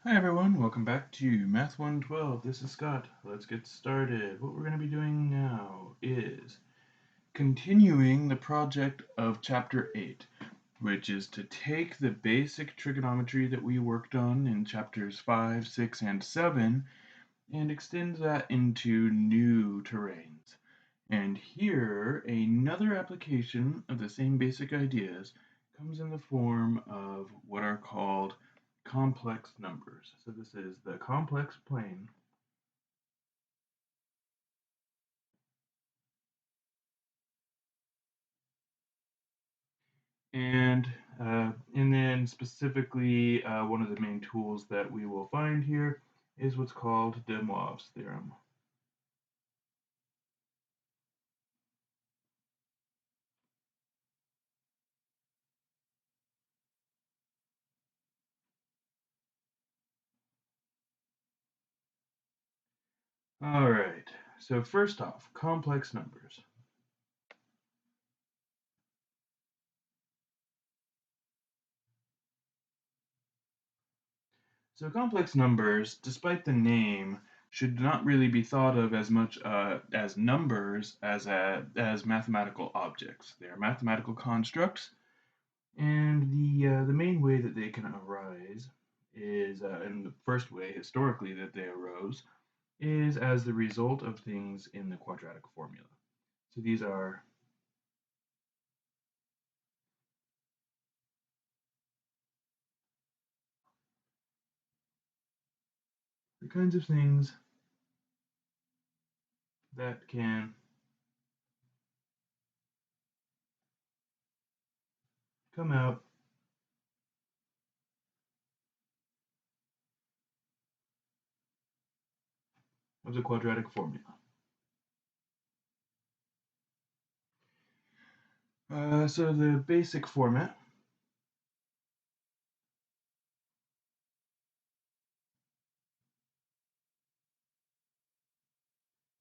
Hi everyone, welcome back to Math 112. This is Scott. Let's get started. What we're going to be doing now is continuing the project of Chapter 8, which is to take the basic trigonometry that we worked on in Chapters 5, 6, and 7 and extend that into new terrains. And here, another application of the same basic ideas comes in the form of what are called complex numbers. So this is the complex plane. And then specifically, one of the main tools that we will find here is what's called de Moivre's theorem. All right, so first off, complex numbers. So complex numbers, despite the name, should not really be thought of as much as numbers as mathematical objects. They are mathematical constructs, and the main way that they can arise is, and the first way historically that they arose, is as the result of things in the quadratic formula. So these are the kinds of things that can come out of the quadratic formula. So the basic format,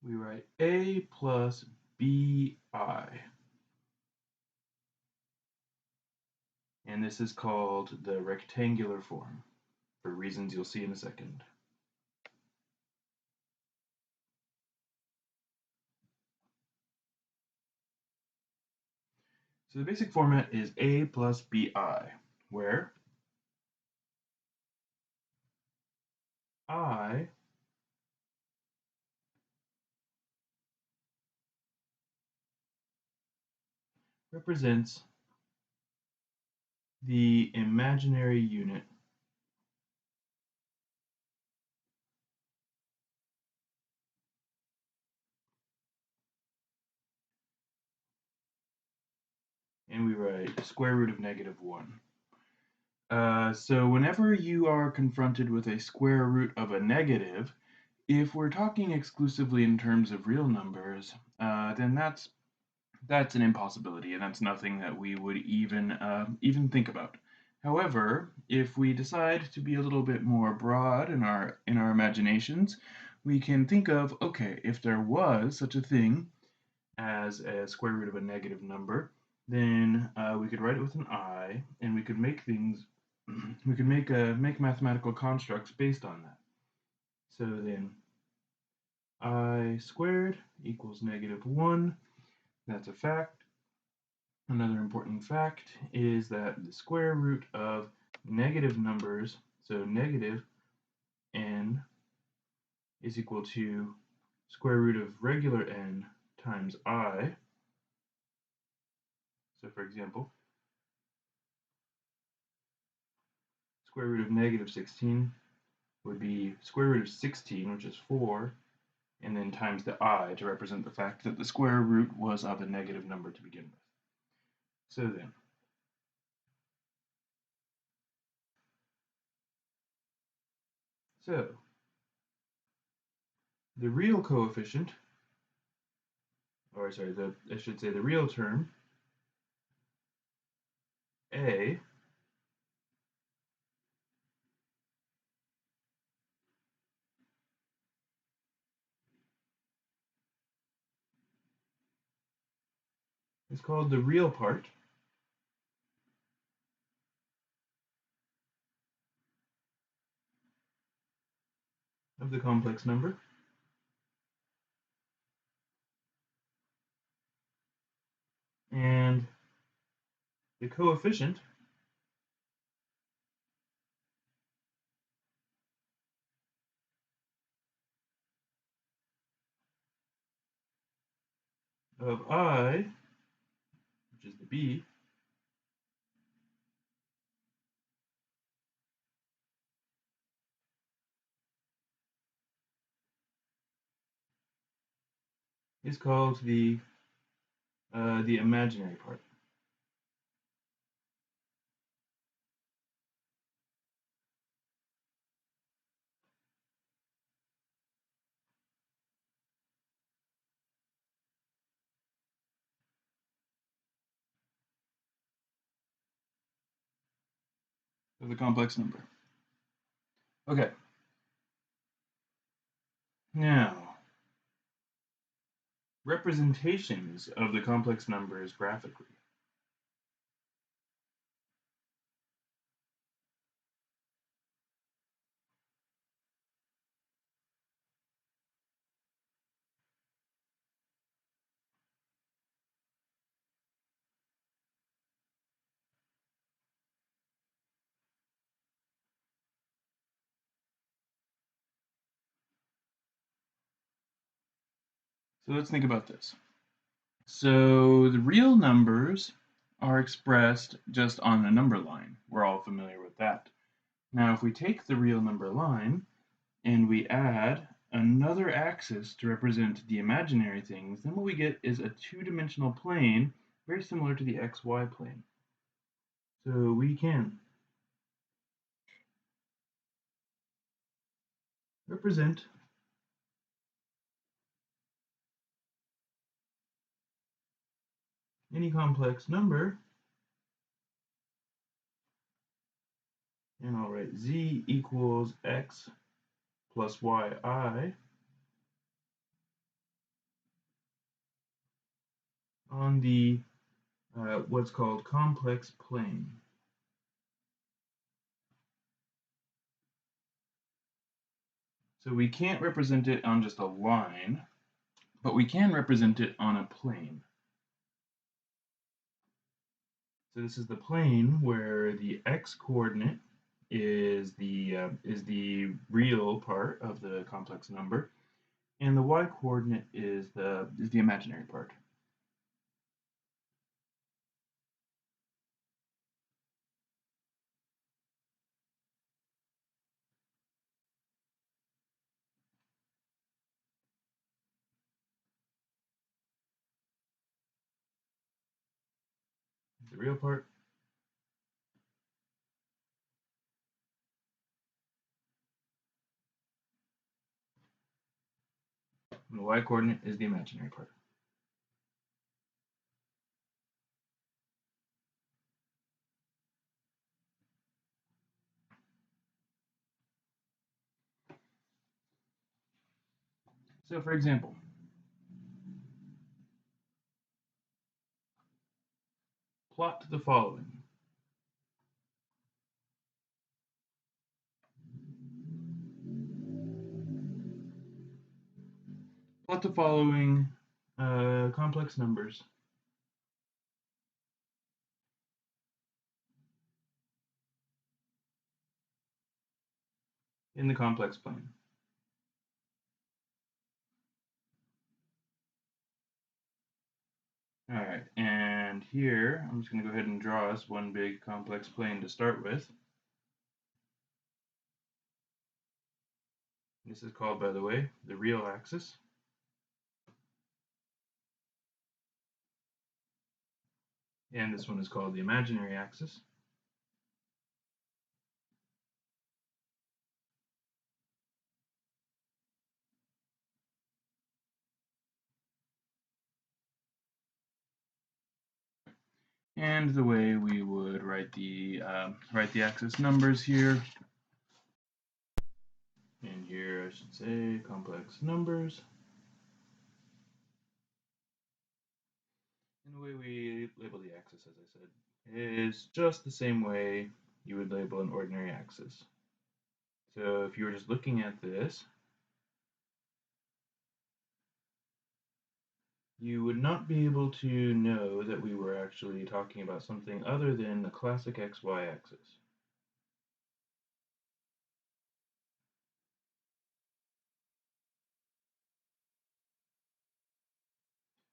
we write a plus bi, and this is called the rectangular form for reasons you'll see in a second. So the basic format is a plus bi, where I represents the imaginary unit and we write square root of -1. So whenever you are confronted with a square root of a negative, if we're talking exclusively in terms of real numbers, then that's an impossibility, and that's nothing that we would even think about. However, if we decide to be a little bit more broad in our imaginations, we can think of, okay, if there was such a thing as a square root of a negative number, then we could write it with an I, and we could make things, we could make mathematical constructs based on that. So then I squared equals -1. That's a fact. Another important fact is that the square root of negative numbers, so negative n, is equal to square root of regular n times I. So for example, square root of -16 would be square root of 16, which is 4, and then times the I to represent the fact that the square root was of a negative number to begin with. So then, so the real coefficient, or sorry, I should say the real term, a, is called the real part, of the complex number. And the coefficient of I, which is the b, is called the imaginary part. Of the complex number. Okay. Now, representations of the complex numbers graphically. So let's think about this. So the real numbers are expressed just on a number line. We're all familiar with that. Now, if we take the real number line and we add another axis to represent the imaginary things, then what we get is a two-dimensional plane very similar to the xy plane. So we can represent any complex number, and I'll write z equals x plus yi on the what's called complex plane. So we can't represent it on just a line, but we can represent it on a plane. So this is the plane where the x-coordinate is the real part of the complex number, and the y-coordinate is the imaginary part. The real part. And the y-coordinate is the imaginary part. So for example, plot the following. Plot the following complex numbers in the complex plane. All right, and here I'm just going to go ahead and draw us one big complex plane to start with. This is called, by the way, the real axis. And this one is called the imaginary axis. And the way we would write the axis numbers here. And here I should say complex numbers. And the way we label the axis, as I said, is just the same way you would label an ordinary axis. So if you were just looking at this, you would not be able to know that we were actually talking about something other than the classic xy axis.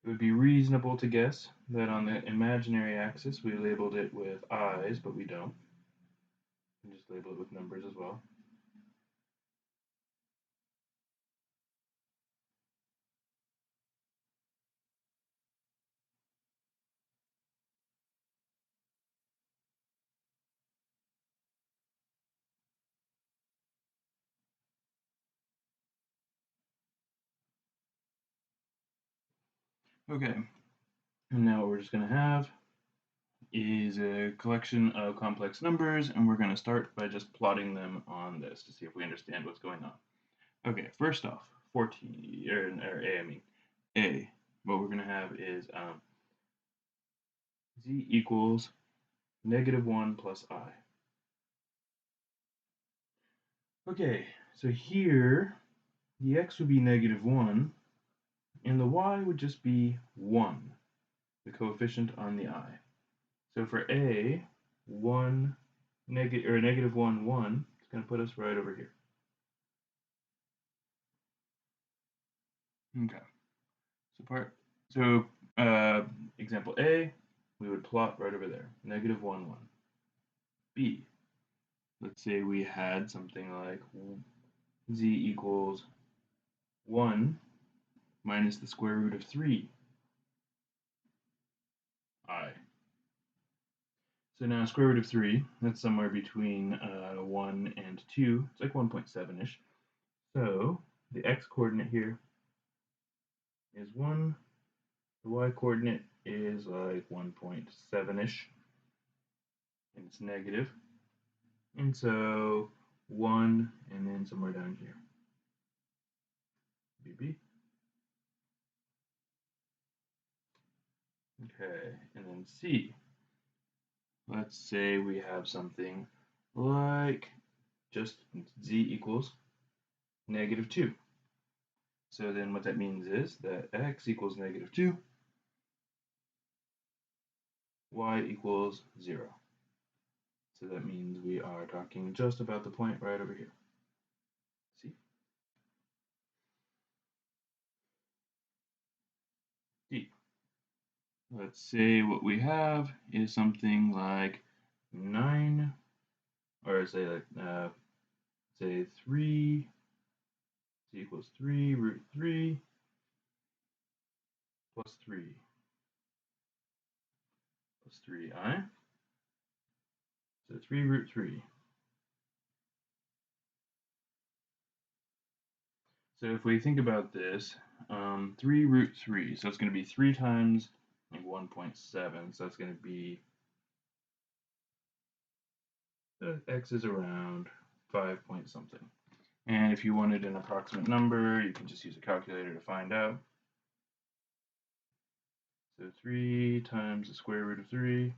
It would be reasonable to guess that on the imaginary axis we labeled it with i's, but we don't. We just label it with numbers as well. Okay, and now what we're just going to have is a collection of complex numbers, and we're going to start by just plotting them on this to see if we understand what's going on. Okay, first off, 14, or A, I mean, A, what we're going to have is z equals -1 plus I. Okay, so here, the x would be -1, and the y would just be 1, the coefficient on the I. So for A, 1, -1, 1, it's going to put us right over here. Okay, so example A, we would plot right over there, -1, 1. B, let's say we had something like z equals 1 minus the square root of 3 I. So now square root of 3, that's somewhere between 1 and 2. It's like 1.7-ish. So the x-coordinate here is 1. The y-coordinate is like 1.7-ish. And it's negative. And so 1 and then somewhere down here. BB. Okay, and then C. Let's say we have something like just z equals -2. So then what that means is that x equals -2, y equals 0. So that means we are talking just about the point right over here. See? D. Let's say what we have is something like 9, or say like, say 3, z equals 3 root 3 plus 3 plus 3i. So 3 root 3. So if we think about this, 3 root 3, so it's going to be 3 times like 1.7, so that's going to be, x is around 5 point something. And if you wanted an approximate number, you can just use a calculator to find out. So 3 times the square root of 3,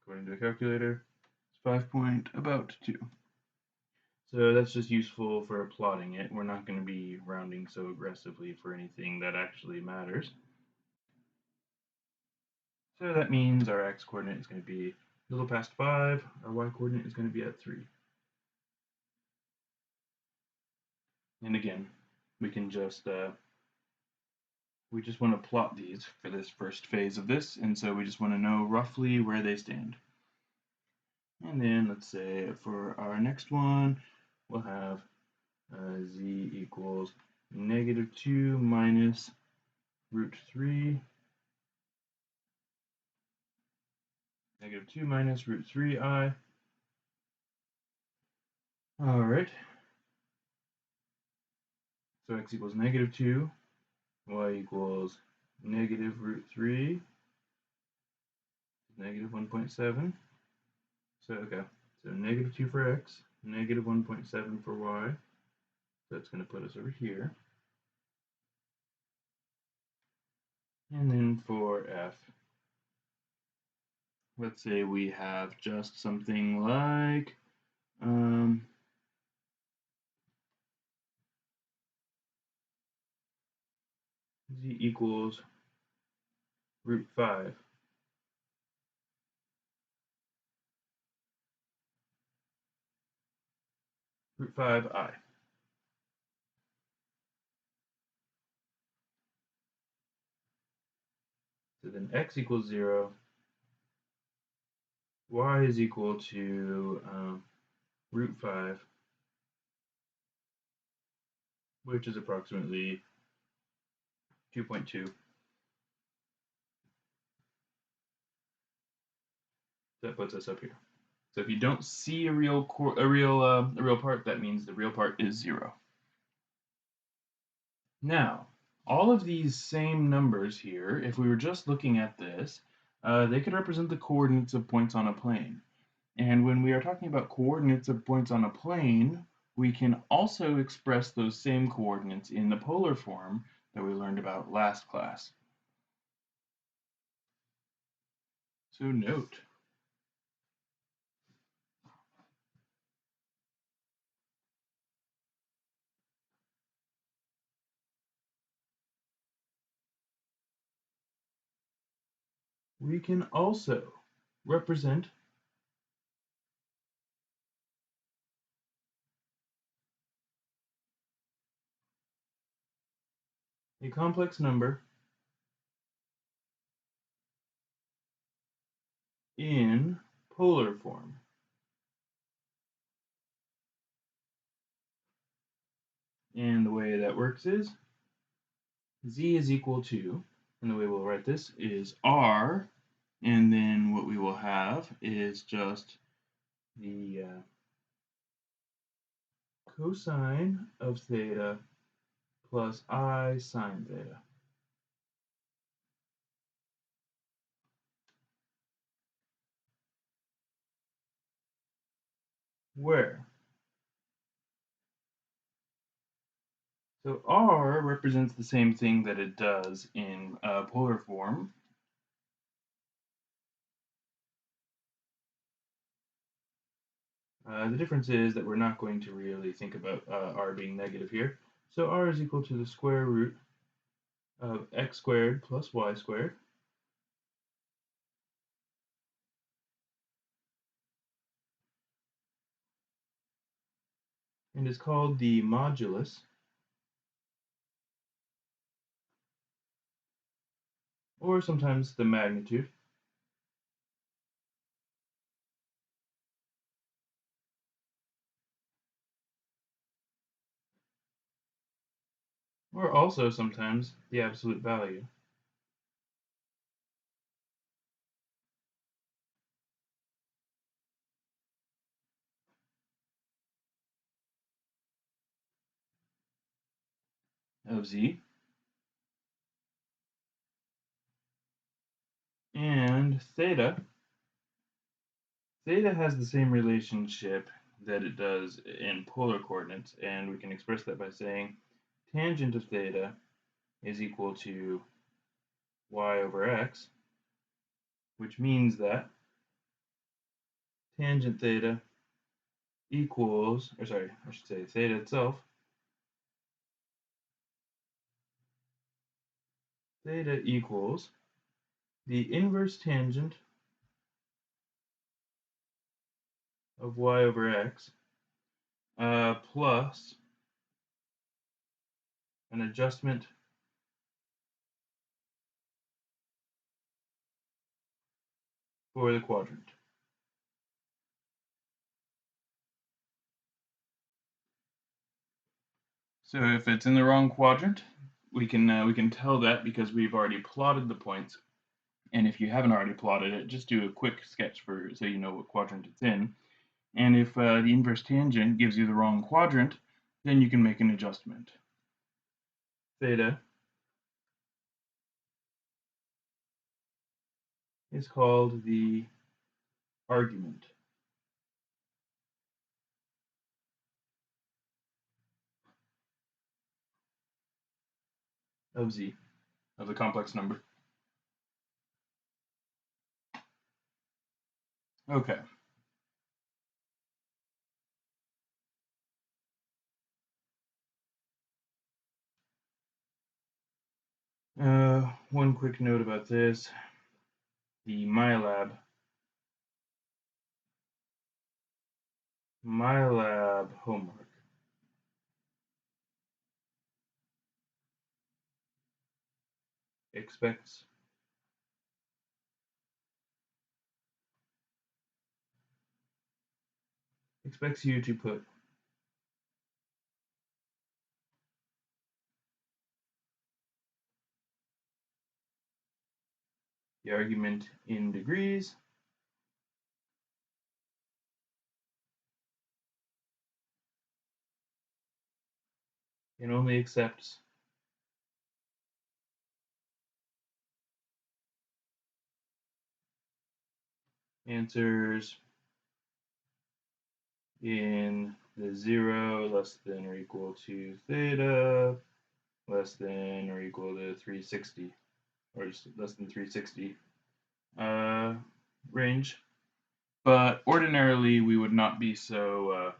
according to the calculator, is 5.2. So that's just useful for plotting it. We're not going to be rounding so aggressively for anything that actually matters. So that means our x-coordinate is going to be a little past 5. Our y-coordinate is going to be at 3. And again, we can just we just want to plot these for this first phase of this, and so we just want to know roughly where they stand. And then let's say for our next one, we'll have z equals -2 minus root 3, -2 minus root 3i. All right. So x equals -2, y equals -root 3, -1.7. So, okay, so -2 for x, -1.7 for y. So that's going to put us over here. And then for f, let's say we have just something like, z equals root 5. Root 5I. So then x equals 0, y is equal to root 5, which is approximately 2.2. That puts us up here. So if you don't see a real part, that means the real part is 0. Now, all of these same numbers here, if we were just looking at this, they could represent the coordinates of points on a plane. And when we are talking about coordinates of points on a plane, we can also express those same coordinates in the polar form that we learned about last class. So note, we can also represent a complex number in polar form. And the way that works is z is equal to, and the way we'll write this is r, and then what we will have is just the cosine of theta plus I sine theta. Where? So r represents the same thing that it does in polar form. The difference is that we're not going to really think about r being negative here. So r is equal to the square root of x squared plus y squared. And is called the modulus, or sometimes the magnitude, or also sometimes the absolute value of z. And theta has the same relationship that it does in polar coordinates, and we can express that by saying tangent of theta is equal to y over x, which means that tangent theta equals, or sorry, I should say theta itself, theta equals the inverse tangent of y over x plus an adjustment for the quadrant. So if it's in the wrong quadrant, we can tell that because we've already plotted the points. And if you haven't already plotted it, just do a quick sketch so you know what quadrant it's in. And if the inverse tangent gives you the wrong quadrant, then you can make an adjustment. Theta is called the argument of z, of the complex number. Okay. One quick note about this. The MyLab homework expects you to put the argument in degrees and only accepts answers in the 0 less than or equal to theta less than or equal to 360 or just less than 360 range. But ordinarily we would not be so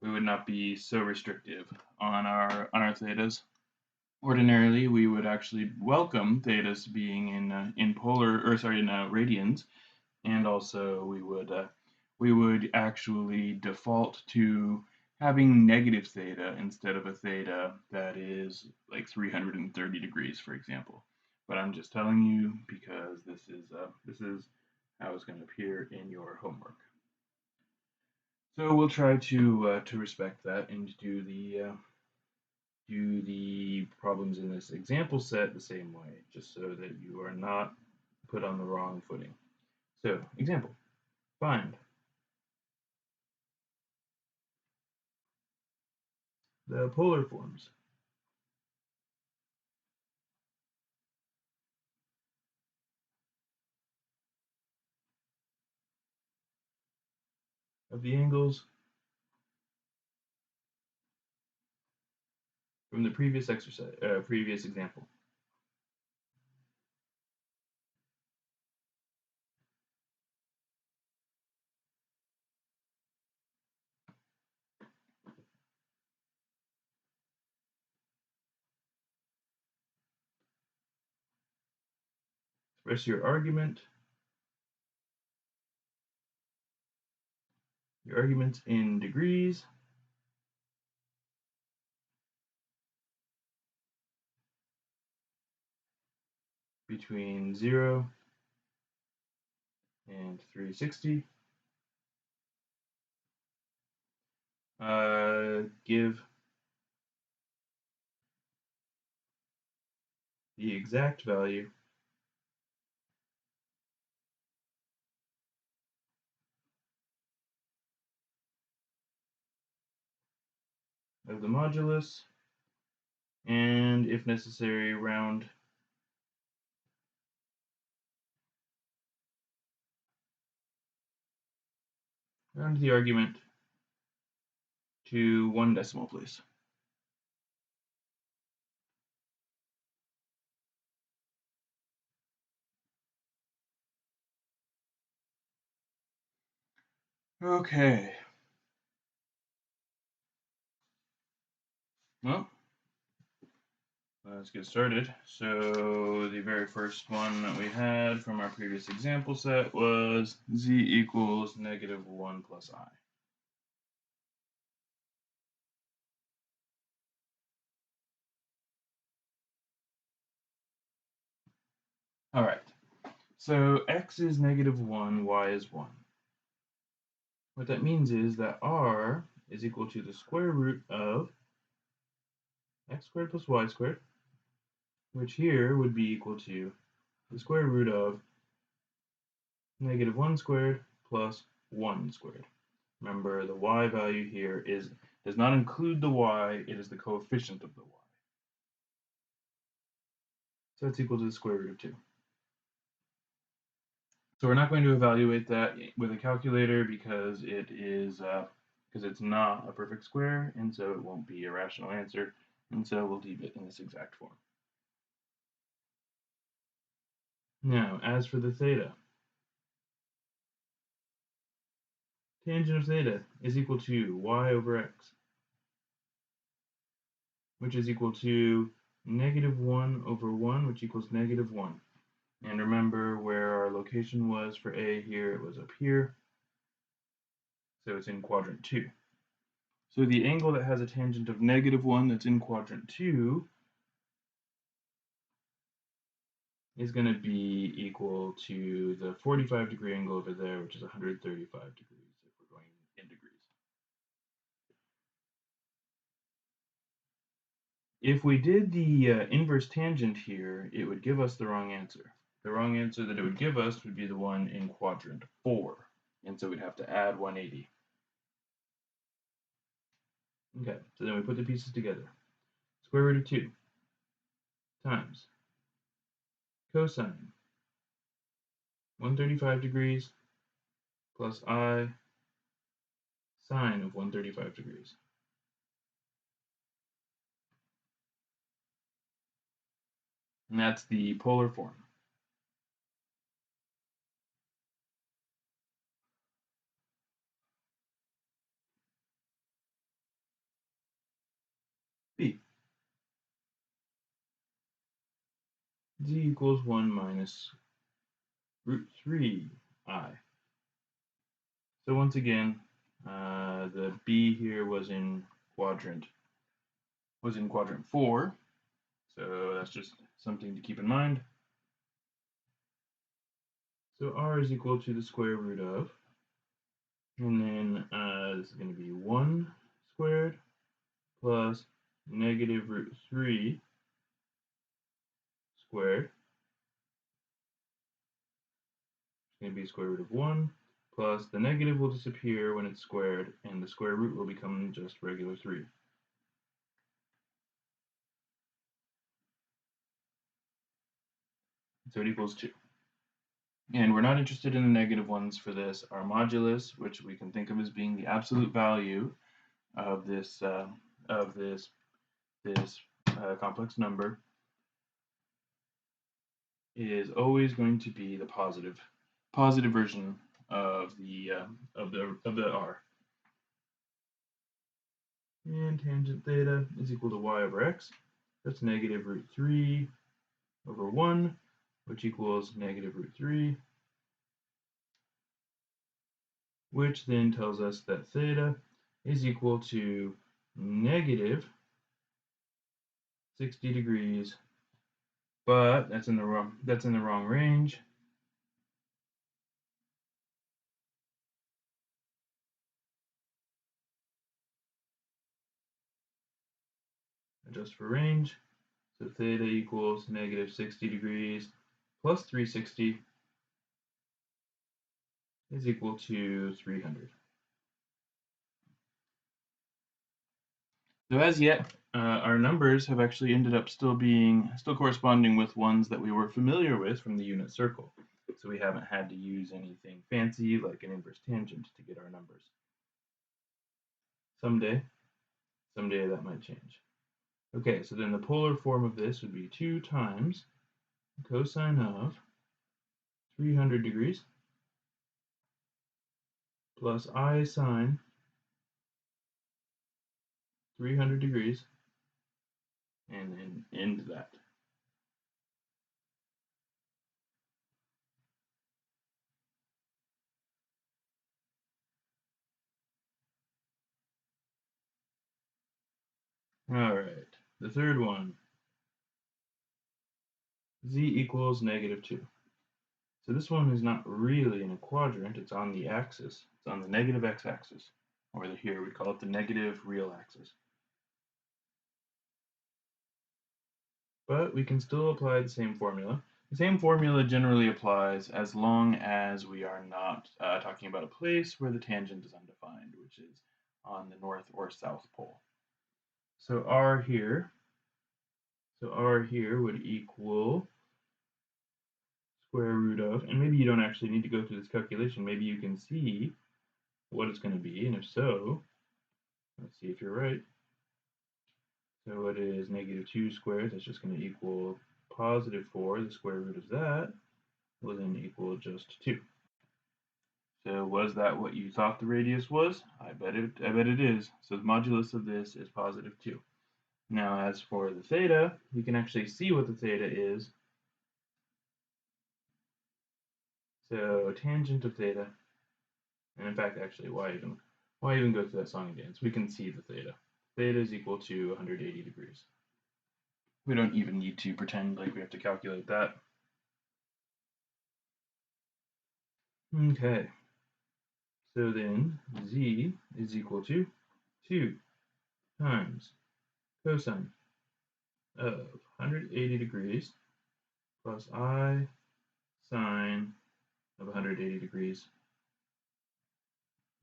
restrictive on our thetas. Ordinarily, we would actually welcome thetas being in radians, and also we would actually default to having negative theta instead of a theta that is like 330 degrees, for example. But I'm just telling you because this is how it's going to appear in your homework. So we'll try to respect that and do the problems in this example set the same way, just so that you are not put on the wrong footing. So, example, find the polar forms of the angles from the previous example. Express your arguments in degrees between 0 and 360. Give the exact value of the modulus, and if necessary, round the argument to 1 decimal place. Okay. Well, let's get started. So the very first one that we had from our previous example set was z equals -1 plus I. All right. So x is -1, y is 1. What that means is that r is equal to the square root of x squared plus y squared, which here would be equal to the square root of -1 squared plus 1 squared. Remember, the y value here does not include the y, it is the coefficient of the y. So that's equal to the square root of 2. So we're not going to evaluate that with a calculator because it's not a perfect square, and so it won't be a rational answer, and so we'll leave it in this exact form. Now, as for the theta, tangent of theta is equal to y over x, which is equal to -1 over 1, which equals -1. And remember where our location was for A here, it was up here. So it's in quadrant 2. So the angle that has a tangent of -1 that's in quadrant 2 is going to be equal to the 45-degree angle over there, which is 135 degrees if we're going in degrees. If we did the inverse tangent here, it would give us the wrong answer. The wrong answer that it would give us would be the one in quadrant 4. And so we'd have to add 180. Okay, so then we put the pieces together. Square root of 2 times cosine 135 degrees plus I sine of 135 degrees. And that's the polar form. B. Z equals 1 minus root 3I. So once again, the B here was in quadrant 4. So that's just something to keep in mind. So R is equal to the square root of, and then this is going to be 1 squared plus negative root 3 squared. It's going to be square root of 1 plus the negative will disappear when it's squared, and the square root will become just regular 3. So it equals 2. And we're not interested in the negative ones for this. Our modulus, which we can think of as being the absolute value of this complex number, is always going to be the positive version of the r. And tangent theta is equal to y over x. That's negative root 3 over 1, which equals negative root 3, which then tells us that theta is equal to negative 60 degrees, but that's in the wrong range. Adjust for range. So theta equals negative 60 degrees plus 360 is equal to 300. So as yet, our numbers have actually ended up still corresponding with ones that we were familiar with from the unit circle. So we haven't had to use anything fancy like an inverse tangent to get our numbers. Someday that might change. Okay, so then the polar form of this would be 2 times cosine of 300 degrees plus I sine 300 degrees, and then end that. All right, the third one, z equals negative 2. So this one is not really in a quadrant, it's on the axis. It's on the negative x-axis, or here we call it the negative real axis. But we can still apply the same formula. The same formula generally applies as long as we are not talking about a place where the tangent is undefined, which is on the north or south pole. So R here would equal square root of, and maybe you don't actually need to go through this calculation, maybe you can see what it's going to be, and if so, let's see if you're right. So it is negative 2 squared, that's just going to equal positive 4, the square root of that will then equal just 2. So was that what you thought the radius was? I bet it is. So the modulus of this is positive 2. Now, as for the theta, we can actually see what the theta is. So tangent of theta, and in fact, actually, why even go through that song and dance? We can see the theta. Theta is equal to 180 degrees. We don't even need to pretend like we have to calculate that. Okay. So then z is equal to 2 times cosine of 180 degrees plus I sine of 180 degrees.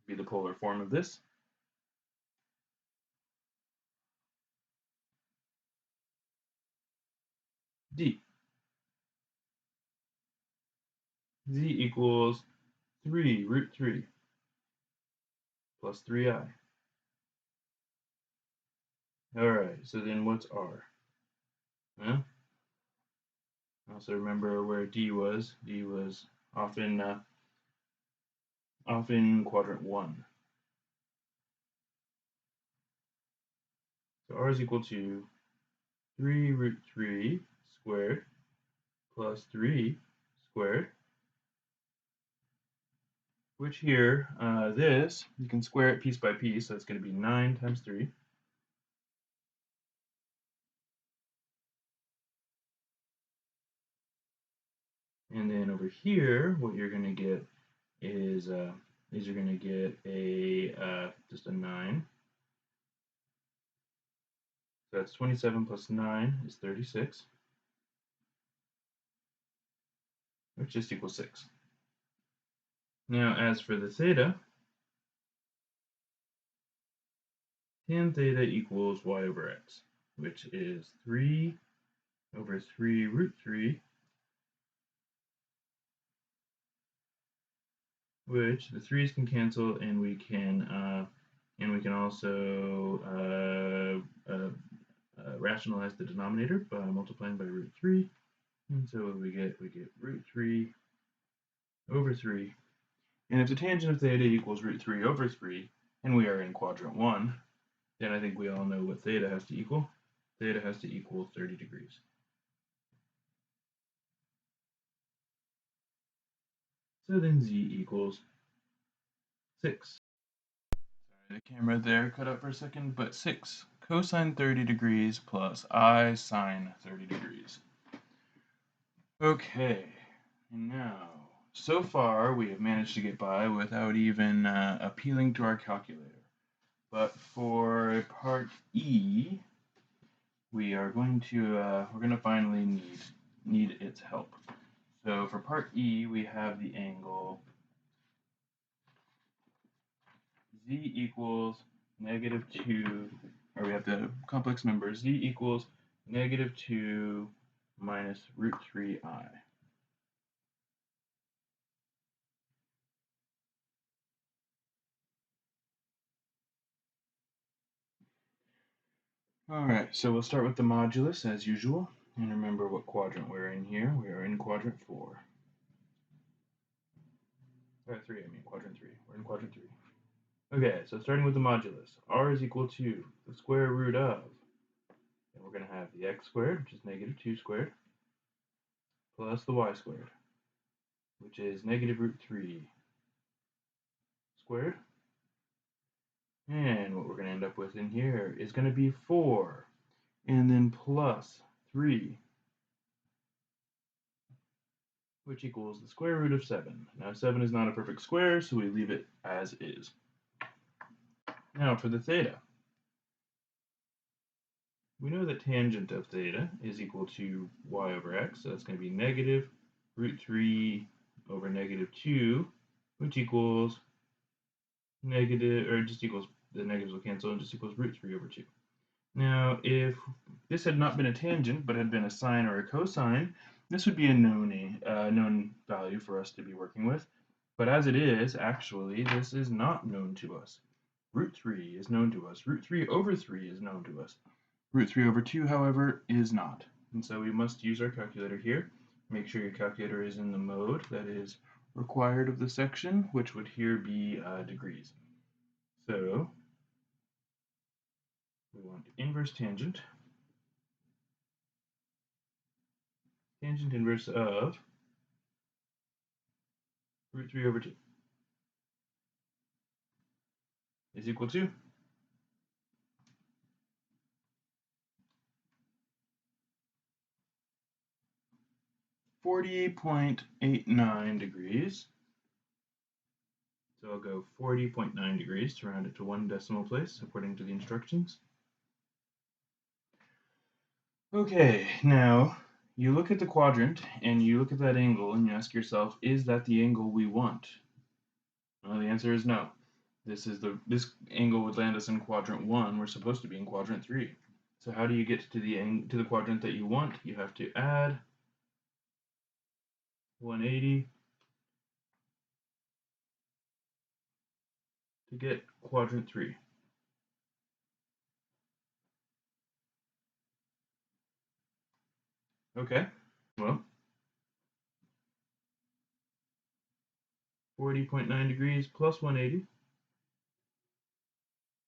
Be the polar form of this. D. Z equals 3 root 3 plus 3I. Alright, so then what's R? Well, also remember where D was. D was off in quadrant 1. So R is equal to 3 root 3 squared plus 3 squared, which here, this, you can square it piece by piece, so it's going to be 9 times 3. And then over here, what you're going to get is you're going to get just a 9. So that's 27 plus 9 is 36, which just equals 6. Now, as for the theta, tan theta equals y over x, which is 3 over 3 root 3, which the 3's can cancel, and we can also rationalize the denominator by multiplying by root 3. And so what we get root 3 over 3. And if the tangent of theta equals root 3 over 3, and we are in quadrant 1, then I think we all know what theta has to equal. Theta has to equal 30 degrees. So then z equals 6. Sorry, the camera there cut out for a second, but 6 cosine 30 degrees plus I sine 30 degrees. Okay, and now, so far we have managed to get by without even appealing to our calculator. But for part E, we're going to finally need its help. So for part E, we have the angle z equals -2, or we have the complex number z equals -2 minus root 3I. Alright, so we'll start with the modulus as usual, and remember what quadrant we're in here. We are in quadrant 4. Quadrant 3. We're in quadrant 3. Okay, so starting with the modulus, r is equal to the square root of, and we're going to have the x squared, which is -2 squared, plus the y squared, which is -root 3 squared. And what we're going to end up with in here is going to be 4, and then plus 3, which equals the square root of 7. Now 7 is not a perfect square, so we leave it as is. Now for the theta. We know that tangent of theta is equal to y over x, so that's going to be -root 3 over -2, which equals the negatives will cancel and just equals root 3 over 2. Now, if this had not been a tangent, but had been a sine or a cosine, this would be a known value for us to be working with. But as it is, actually, this is not known to us. Root 3 is known to us. Root 3 over 3 is known to us. Root 3 over 2, however, is not. And so we must use our calculator here. Make sure your calculator is in the mode that is required of the section, which would here be degrees. So we want inverse tangent tangent inverse of root 3 over 2 is equal to 40.89 degrees. So I'll go 40.9 degrees to round it to one decimal place according to the instructions. Okay, now you look at the quadrant and you look at that angle and you ask yourself, is that the angle we want? Well, the answer is no. This angle would land us in quadrant 1. We're supposed to be in quadrant 3. So how do you get to the quadrant that you want? You have to add 180 to get quadrant 3. Okay, well, 40.9 degrees plus 180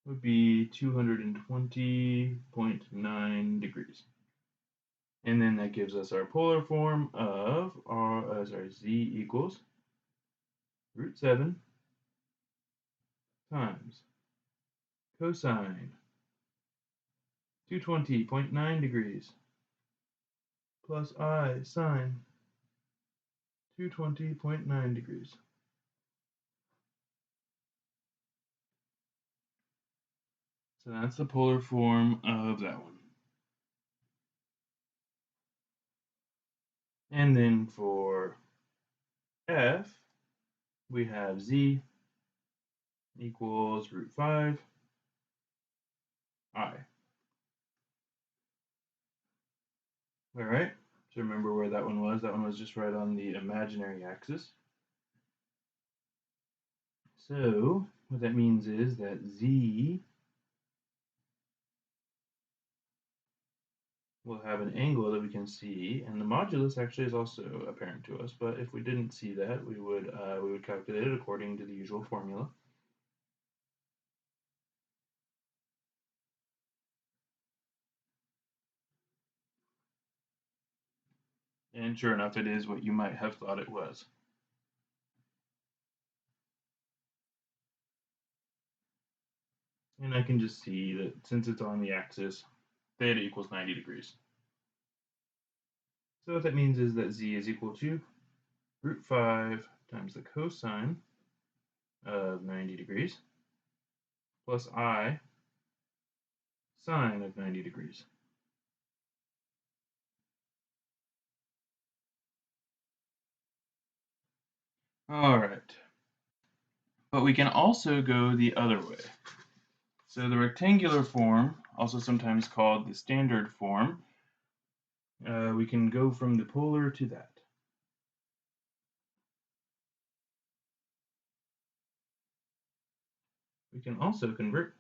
would be 220.9 degrees. And then that gives us our polar form of z equals root 7 times cosine 220.9 degrees plus I sine 220.9 degrees. So that's the polar form of that one. And then for f, we have z equals root 5 I. All right, so remember where that one was. That one was just right on the imaginary axis. So what that means is that z will have an angle that we can see, and the modulus actually is also apparent to us, but if we didn't see that, we would calculate it according to the usual formula. And sure enough, it is what you might have thought it was. And I can just see that since it's on the axis, theta equals 90 degrees. So what that means is that z is equal to root 5 times the cosine of 90 degrees plus I sine of 90 degrees. All right. But we can also go the other way. So the rectangular form, also sometimes called the standard form, we can go from the polar to that. We can also convert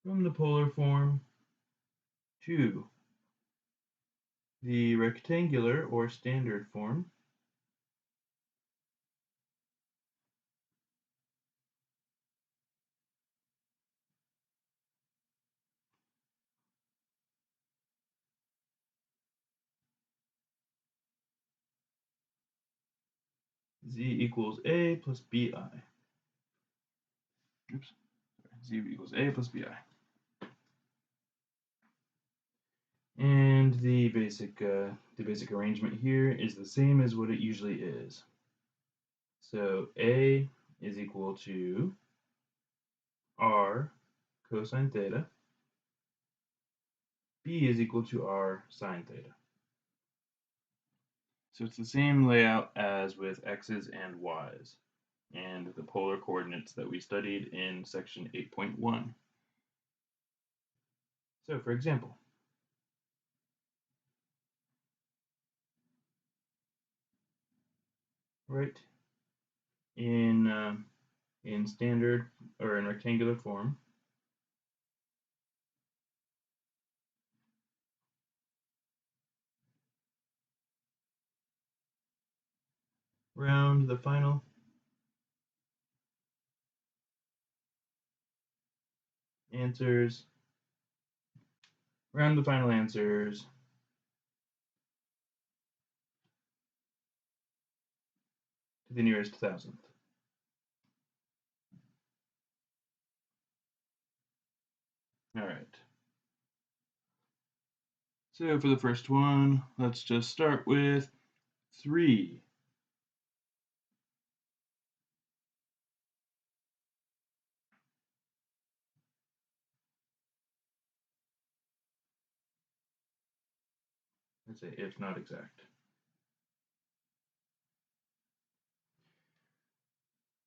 from the polar form to the rectangular or standard form. Z equals A plus BI. Oops. Z equals A plus BI. And the basic arrangement here is the same as what it usually is. So A is equal to R cosine theta. B is equal to R sine theta. So it's the same layout as with x's and y's and the polar coordinates that we studied in section 8.1. So for example, right in standard or in rectangular form, round the final answers. Round the final answers. To the nearest thousandth. All right. So for the first one, let's just start with 3. Let's say if not exact.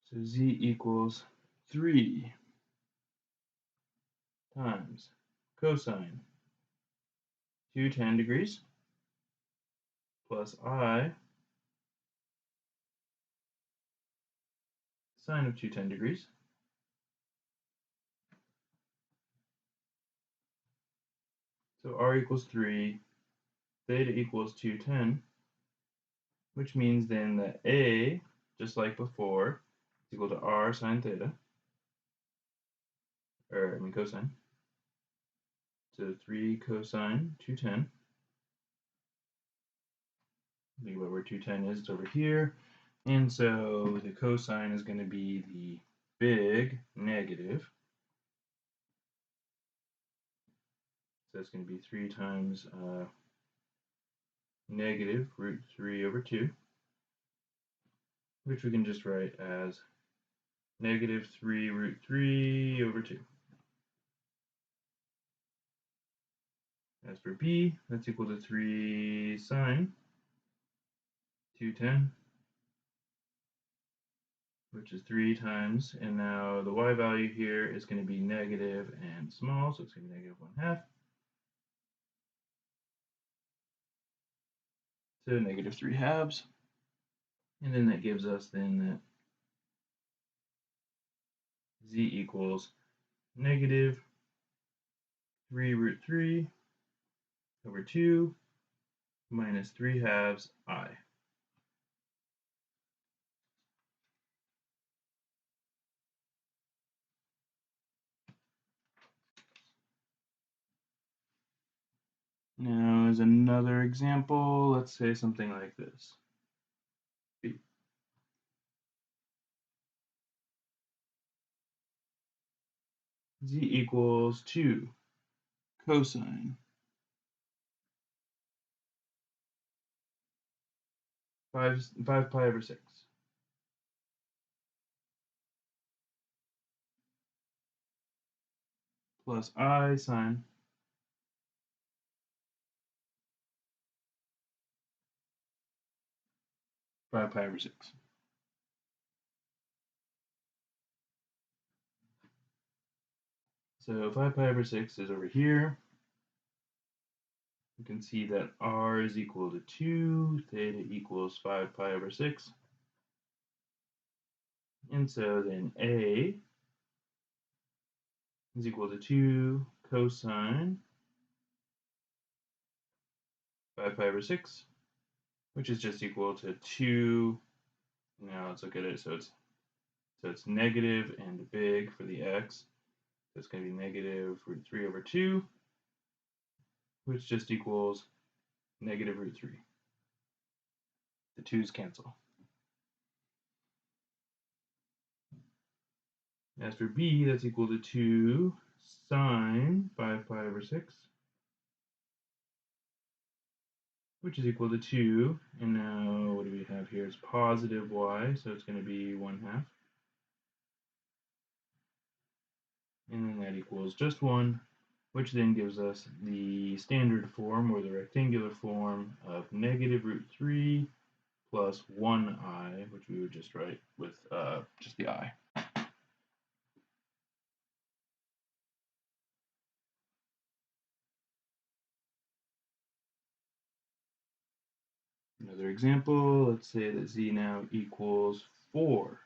So z equals 3 times cosine 210 degrees plus I sine of 210 degrees. So r equals 3, theta equals 210, which means then that a, just like before, is equal to r sine theta, cosine. So 3 cosine 210. Think about where 210 is, it's over here. And so the cosine is going to be the big negative. So it's going to be 3 times negative root 3 over 2, which we can just write as negative 3 root 3 over 2. As for b, that's equal to 3 sine 210, which is 3 times, and now the y value here is going to be negative and small, so it's going to be negative 1/2. So negative 3/2. And then that gives us then that z equals negative 3 root 3 over 2 minus 3/2 I. Now, as another example, let's say something like this. B. Z equals 2 cosine 5 pi over 6 plus I sine 5 pi over 6. So 5 pi over 6 is over here. You can see that r is equal to 2, theta equals 5 pi over 6. And so then a is equal to 2 cosine 5 pi over 6, which is just equal to 2. Now let's look at it. So it's negative and big for the x. So it's going to be negative root 3 over 2, which just equals negative root 3. The 2's cancel. As for b, that's equal to 2 sine 5 pi over 6, which is equal to 2. And now what do we have here? It's positive y, so it's going to be 1/2. And then that equals just 1, which then gives us the standard form, or the rectangular form, of negative root 3 plus 1i, which we would just write with just the I. Another example, let's say that z now equals 4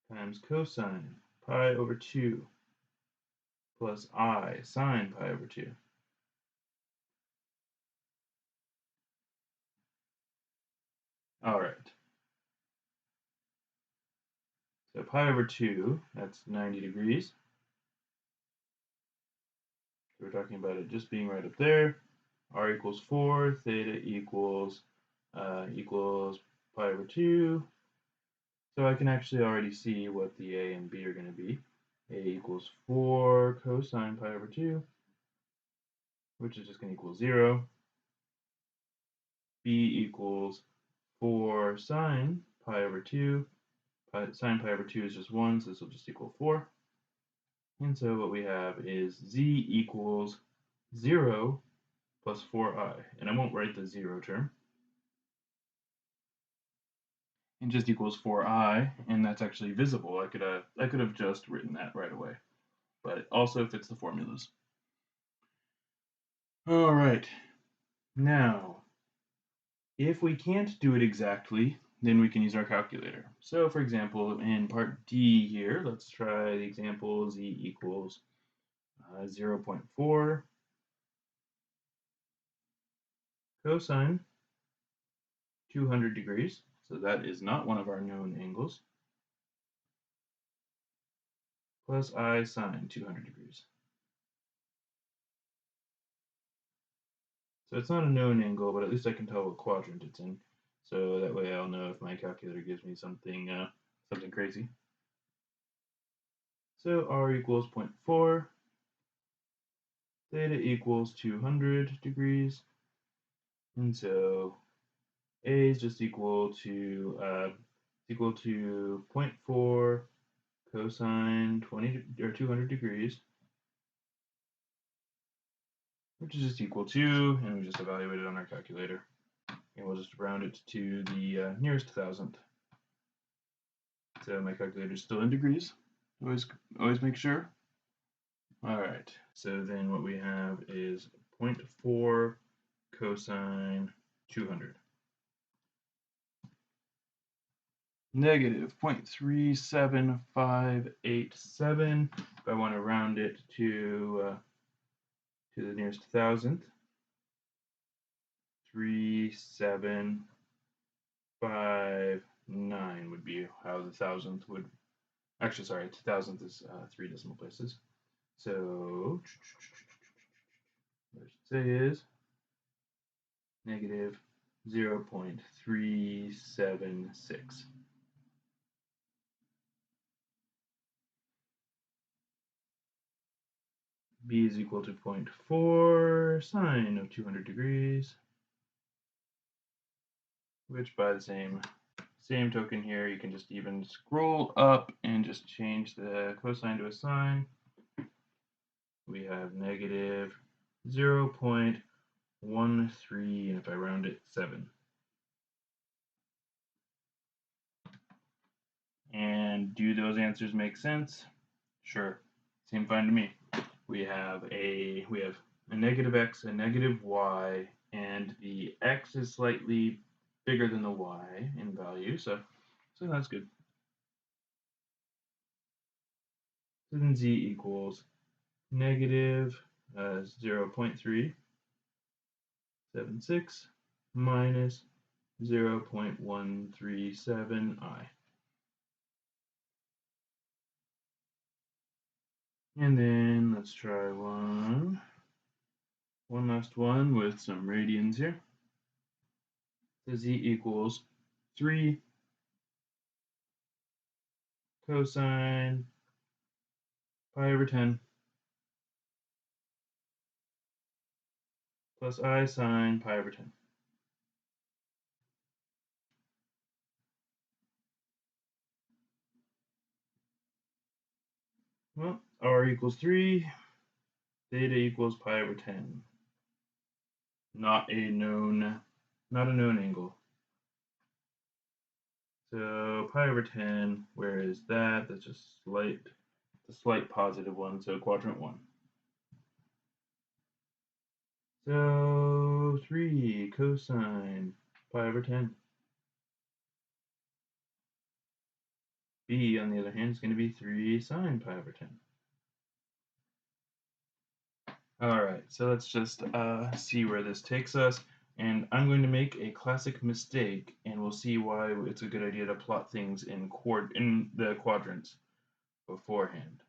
times cosine pi over 2 plus I sine pi over 2. All right. So pi over 2, that's 90 degrees. we're talking about it just being right up there. R equals 4, theta equals pi over 2. So I can actually already see what the a and b are going to be. A equals 4 cosine pi over 2, which is just going to equal 0. B equals 4 sine pi over 2. Sine pi over 2 is just 1, so this will just equal 4. And so what we have is z equals 0 plus 4i. And I won't write the 0 term. It just equals 4i, and that's actually visible. I could have just written that right away, but it also fits the formulas. All right, now, if we can't do it exactly, then we can use our calculator. So for example, in part D here, let's try the example z equals 0.4 cosine 200 degrees. So that is not one of our known angles. Plus I sine 200 degrees. So it's not a known angle, but at least I can tell what quadrant it's in. So that way I'll know if my calculator gives me something something crazy. So r equals 0.4, theta equals 200 degrees, and so a is just equal to 0.4 cosine 200 degrees, which is just equal to, and we just evaluate it on our calculator, and we'll just round it to the nearest thousandth. So my calculator is still in degrees. Always make sure. All right, so then what we have is 0.4 cosine 200. Negative 0.37587. If I want to round it to the nearest thousandth, 3759 would be how the thousandth would. Actually, sorry, 2000th is 3 decimal places. So what I should say is negative 0.376. B is equal to 0.4 sine of 200 degrees, which by the same token here, you can just even scroll up and just change the cosine to a sine. We have negative 0.13, and if I round it, 7. And do those answers make sense? Sure, seem fine to me. We have a negative x, a negative y, and the x is slightly bigger than the y in value, so that's good. So then z equals negative 0.376 minus 0.137i. And then let's try one last one with some radians here. So z equals 3 cosine pi over 10 plus I sine pi over 10. Well, r equals 3, theta equals pi over 10. Not a known angle. So pi over 10, where is that? That's just a slight positive one, so quadrant 1. So 3 cosine pi over 10. B, on the other hand, is going to be 3 sine pi over 10. All right, so let's just see where this takes us. And I'm going to make a classic mistake, and we'll see why it's a good idea to plot things in the quadrants beforehand.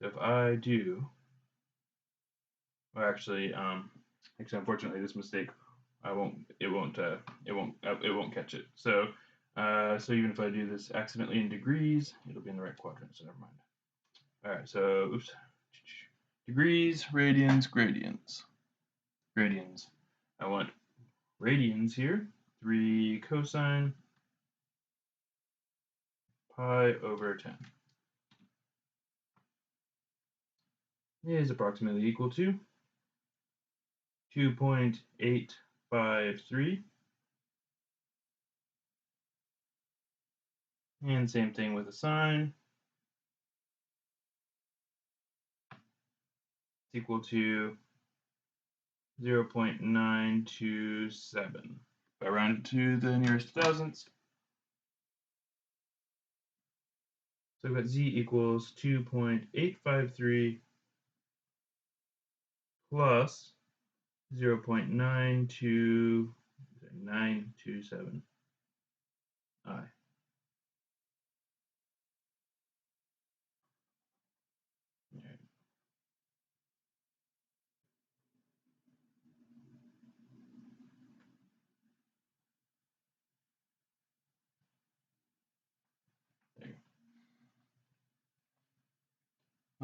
So if I do Well, actually, unfortunately, this mistake, it won't catch it. So, so even if I do this accidentally in degrees, it'll be in the right quadrant. So never mind. All right. So, oops. Degrees, radians, gradients. I want radians here. 3 cosine pi over 10 is approximately equal to 2.853. And same thing with the sine. It's equal to 0.927. If I round it to the nearest thousandths, so I've got z equals 2.853 plus 0.927 I.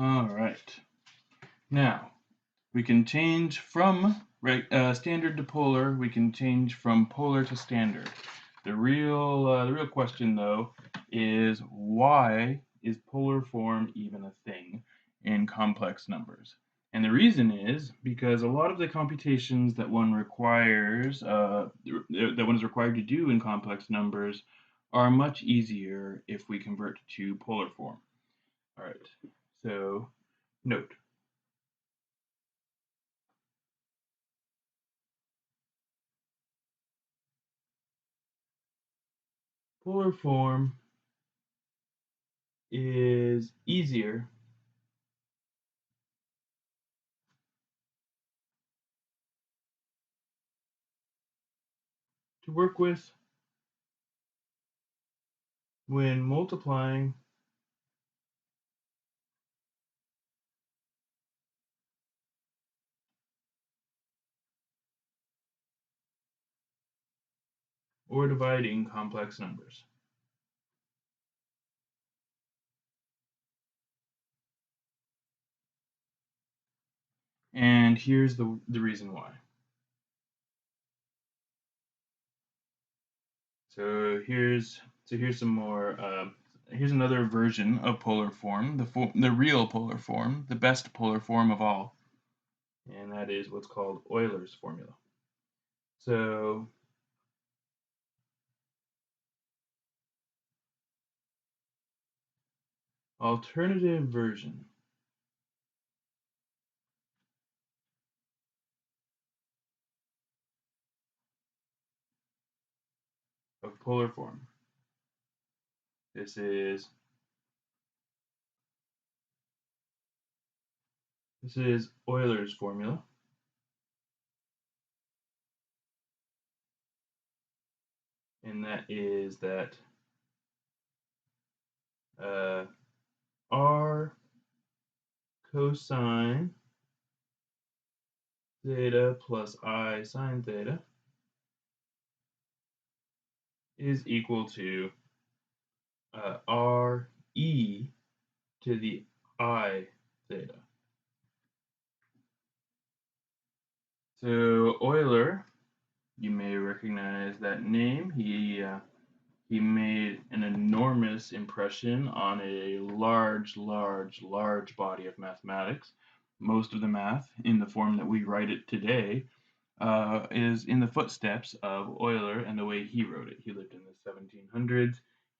All right. Now we can change from standard to polar. We can change from polar to standard. The real question, though, is why is polar form even a thing in complex numbers? And the reason is because a lot of the computations that one requires, that one is required to do in complex numbers, are much easier if we convert to polar form. All right. So note. Polar form is easier to work with when multiplying or dividing complex numbers. And here's the reason why. So here's some more. Here's another version of polar form, the real polar form, the best polar form of all, and that is what's called Euler's formula. So alternative version of polar form. This is Euler's formula. And that is that r cosine theta plus I sine theta is equal to r e to the I theta. So Euler, you may recognize that name. He made an enormous impression on a large body of mathematics. Most of the math in the form that we write it today is in the footsteps of Euler and the way he wrote it. He lived in the 1700s.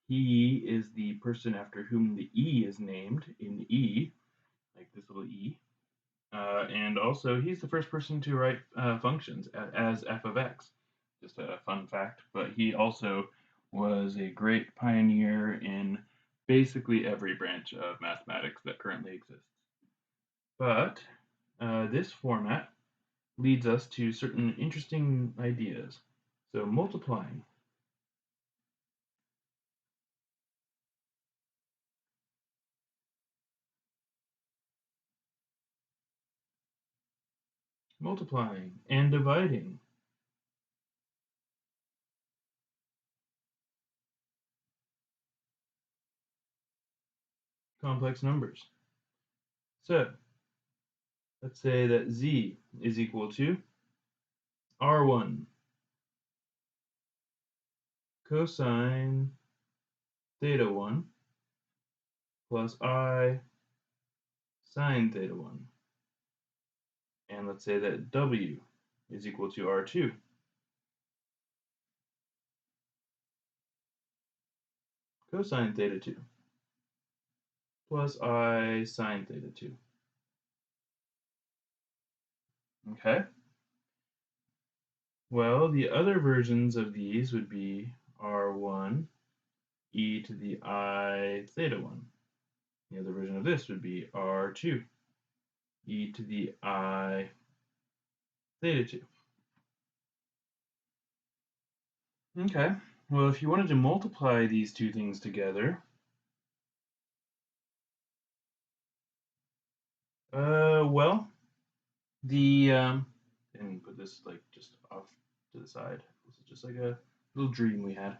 He is the person after whom the E is named in E, like this little E. And also, he's the first person to write functions as f of x. Just a fun fact. But he also was a great pioneer in basically every branch of mathematics that currently exists. But this format leads us to certain interesting ideas. So multiplying. multiplying and dividing. Complex numbers. So let's say that z is equal to r1 cosine theta 1 plus I sine theta 1. And let's say that w is equal to r2 cosine theta 2 plus I sine theta 2. Okay? Well, the other versions of these would be r1 e to the I theta 1. The other version of this would be r2 e to the I theta 2. Okay, well, if you wanted to multiply these two things together, well, and put this like just off to the side. This is just like a little dream we had.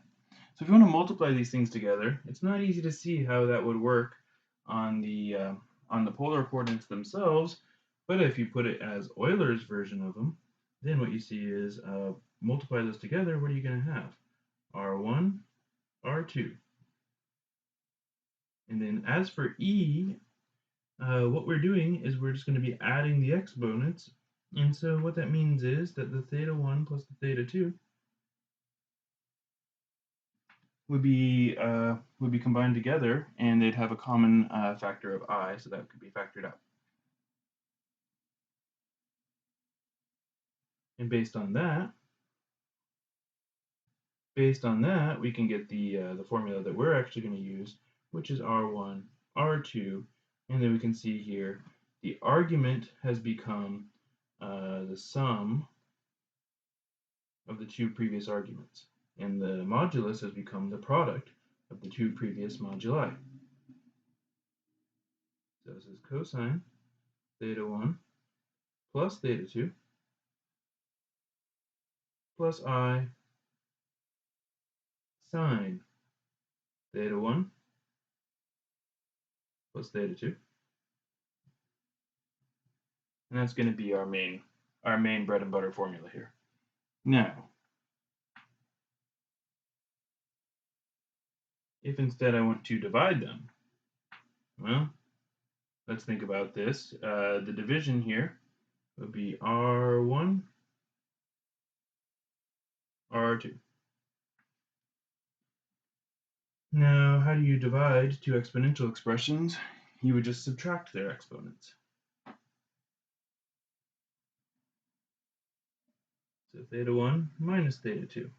So if you want to multiply these things together, it's not easy to see how that would work on the polar coordinates themselves. But if you put it as Euler's version of them, then what you see is multiply those together. What are you going to have? R1, R2. And then as for E, what we're doing is we're just going to be adding the exponents. And so what that means is that the theta 1 plus the theta 2 would be combined together, and they'd have a common factor of I, so that could be factored out. And based on that, we can get the formula that we're actually going to use, which is R1, R2, and then we can see here the argument has become the sum of the two previous arguments, and the modulus has become the product of the two previous moduli. So this is cosine theta 1 plus theta 2 plus I sine theta 1 plus theta 2. And that's going to be our main bread and butter formula here. Now, if instead I want to divide them, well, let's think about this. The division here would be R1, R2. Now, how do you divide two exponential expressions? You would just subtract their exponents. So theta 1 minus theta 2.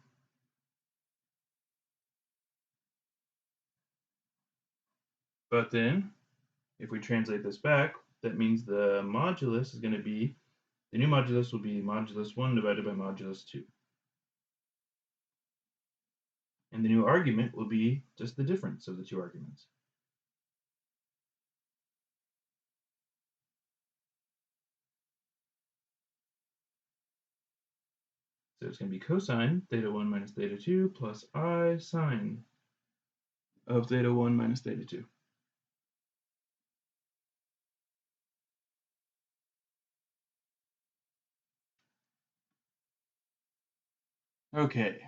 But then, if we translate this back, that means the modulus is going to be, the new modulus will be modulus 1 divided by modulus 2. And the new argument will be just the difference of the two arguments. So it's going to be cosine theta 1 minus theta 2 plus I sine of theta 1 minus theta 2. Okay.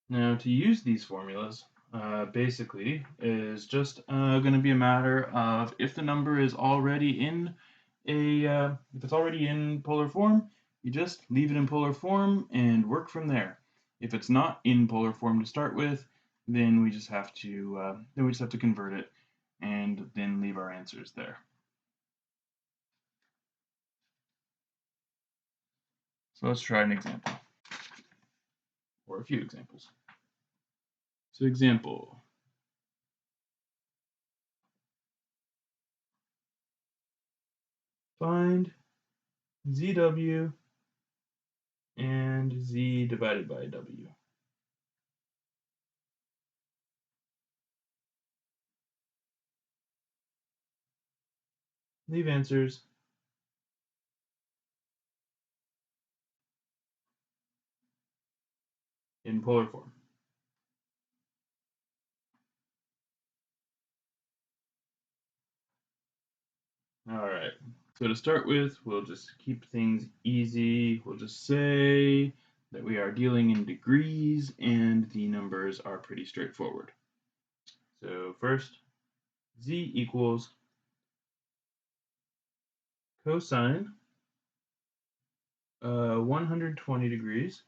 Now to use these formulas, basically, is just going to be a matter of if the number is already in if it's already in polar form, you just leave it in polar form and work from there. If it's not in polar form to start with, then we just have to convert it and then leave our answers there. So let's try an example, or a few examples. So example. Find ZW and Z divided by W. leave answers in polar form. All right, so to start with, we'll just keep things easy. We'll just say that we are dealing in degrees and the numbers are pretty straightforward. So first, z equals cosine 120 degrees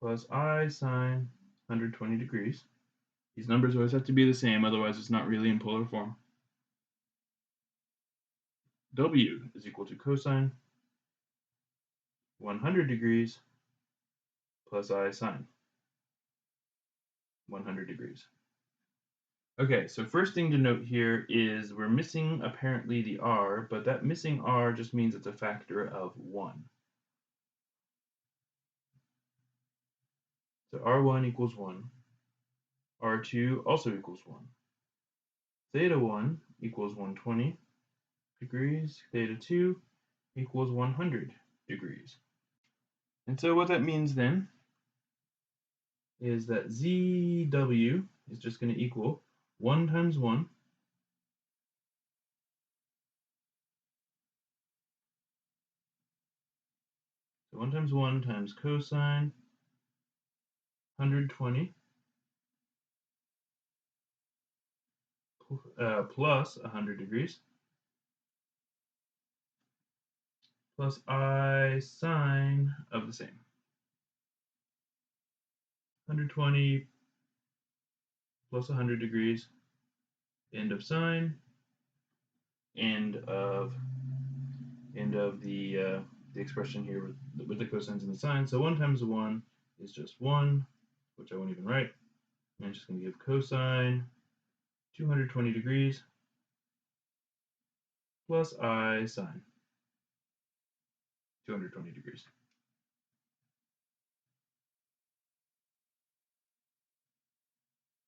plus I sine 120 degrees. These numbers always have to be the same, otherwise it's not really in polar form. W is equal to cosine 100 degrees plus I sine 100 degrees. Okay, so first thing to note here is we're missing apparently the r, but that missing r just means it's a factor of 1. So r1 equals 1, r2 also equals 1. Theta 1 equals 120 degrees, theta 2 equals 100 degrees. And so what that means then is that ZW is just going to equal 1 times 1 So 1 times 1 times cosine 120 plus 100 degrees plus I sine of the same. 120 plus 100 degrees, end of sine, end of the expression here with the cosines and the sine. So 1 times 1 is just 1, which I won't even write. And I'm just going to give cosine 220 degrees plus I sine 220 degrees.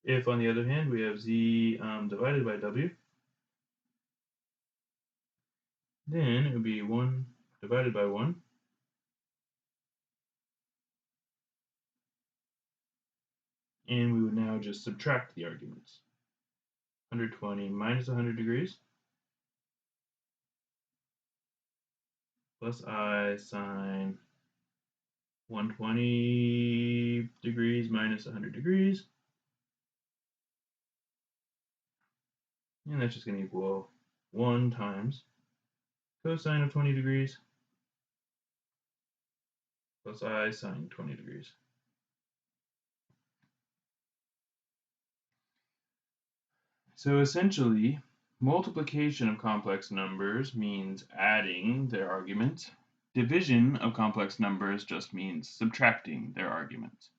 If, on the other hand, we have z divided by w, then it would be 1 divided by 1. And we would now just subtract the arguments. 120 minus 100 degrees plus I sine 120 degrees minus 100 degrees. And that's just going to equal 1 times cosine of 20 degrees plus I sine 20 degrees. So essentially, multiplication of complex numbers means adding their arguments. Division of complex numbers just means subtracting their arguments.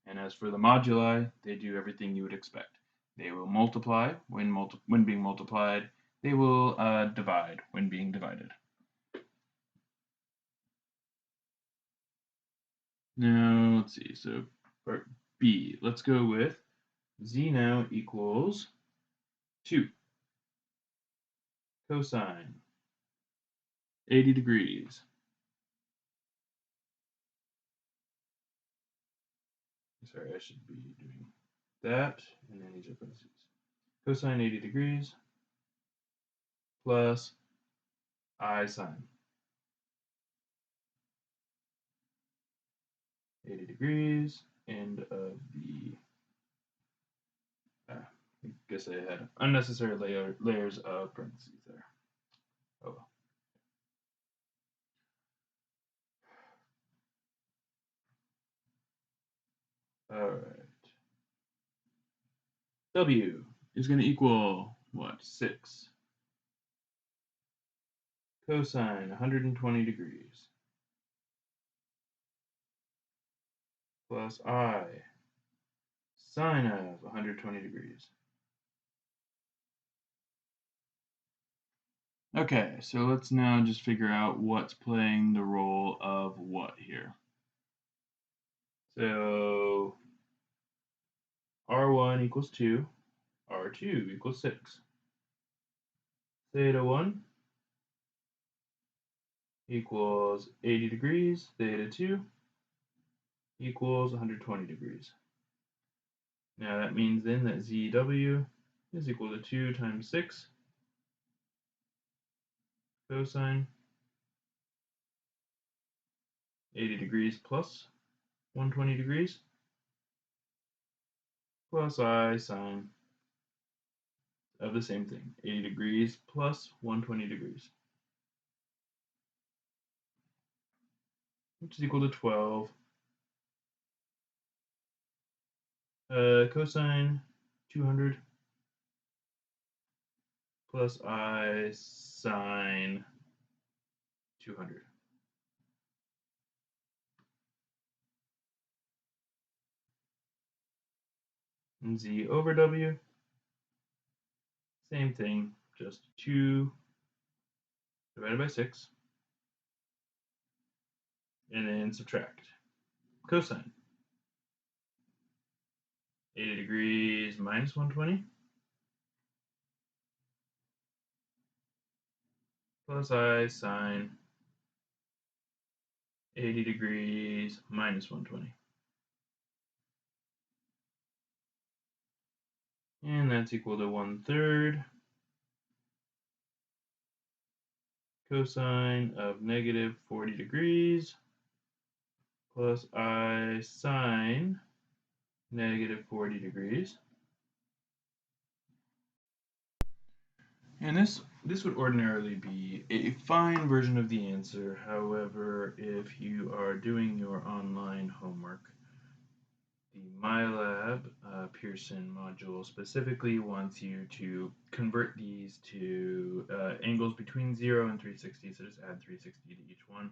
And as for the moduli, they do everything you would expect. They will multiply when being multiplied. They will divide when being divided. Now, let's see. So part B, let's go with z now equals 2 cosine 80 degrees. Sorry, I should be doing that, and then these are parentheses. Cosine 80 degrees plus I sine 80 degrees, end of the, I guess I had unnecessary layers of parentheses there. Oh well. All right. W is going to equal, what, 6 cosine 120 degrees plus I sine of 120 degrees. Okay, so let's now just figure out what's playing the role of what here. So R1 equals 2, R2 equals 6. theta 1 equals 80 degrees, theta 2 equals 120 degrees. Now that means then that ZW is equal to 2 times 6 cosine 80 degrees plus 120 degrees plus I sine of the same thing, 80 degrees plus 120 degrees, which is equal to 12 cosine 200 plus I sine 200. And Z over W, same thing, just 2 divided by 6, and then subtract cosine 80 degrees minus 120 plus I sine 80 degrees minus 120. And that's equal to 1/3 cosine of negative 40 degrees plus I sine negative 40 degrees. And this would ordinarily be a fine version of the answer. However, if you are doing your online homework, the MyLab Pearson module specifically wants you to convert these to angles between 0 and 360, so just add 360 to each one.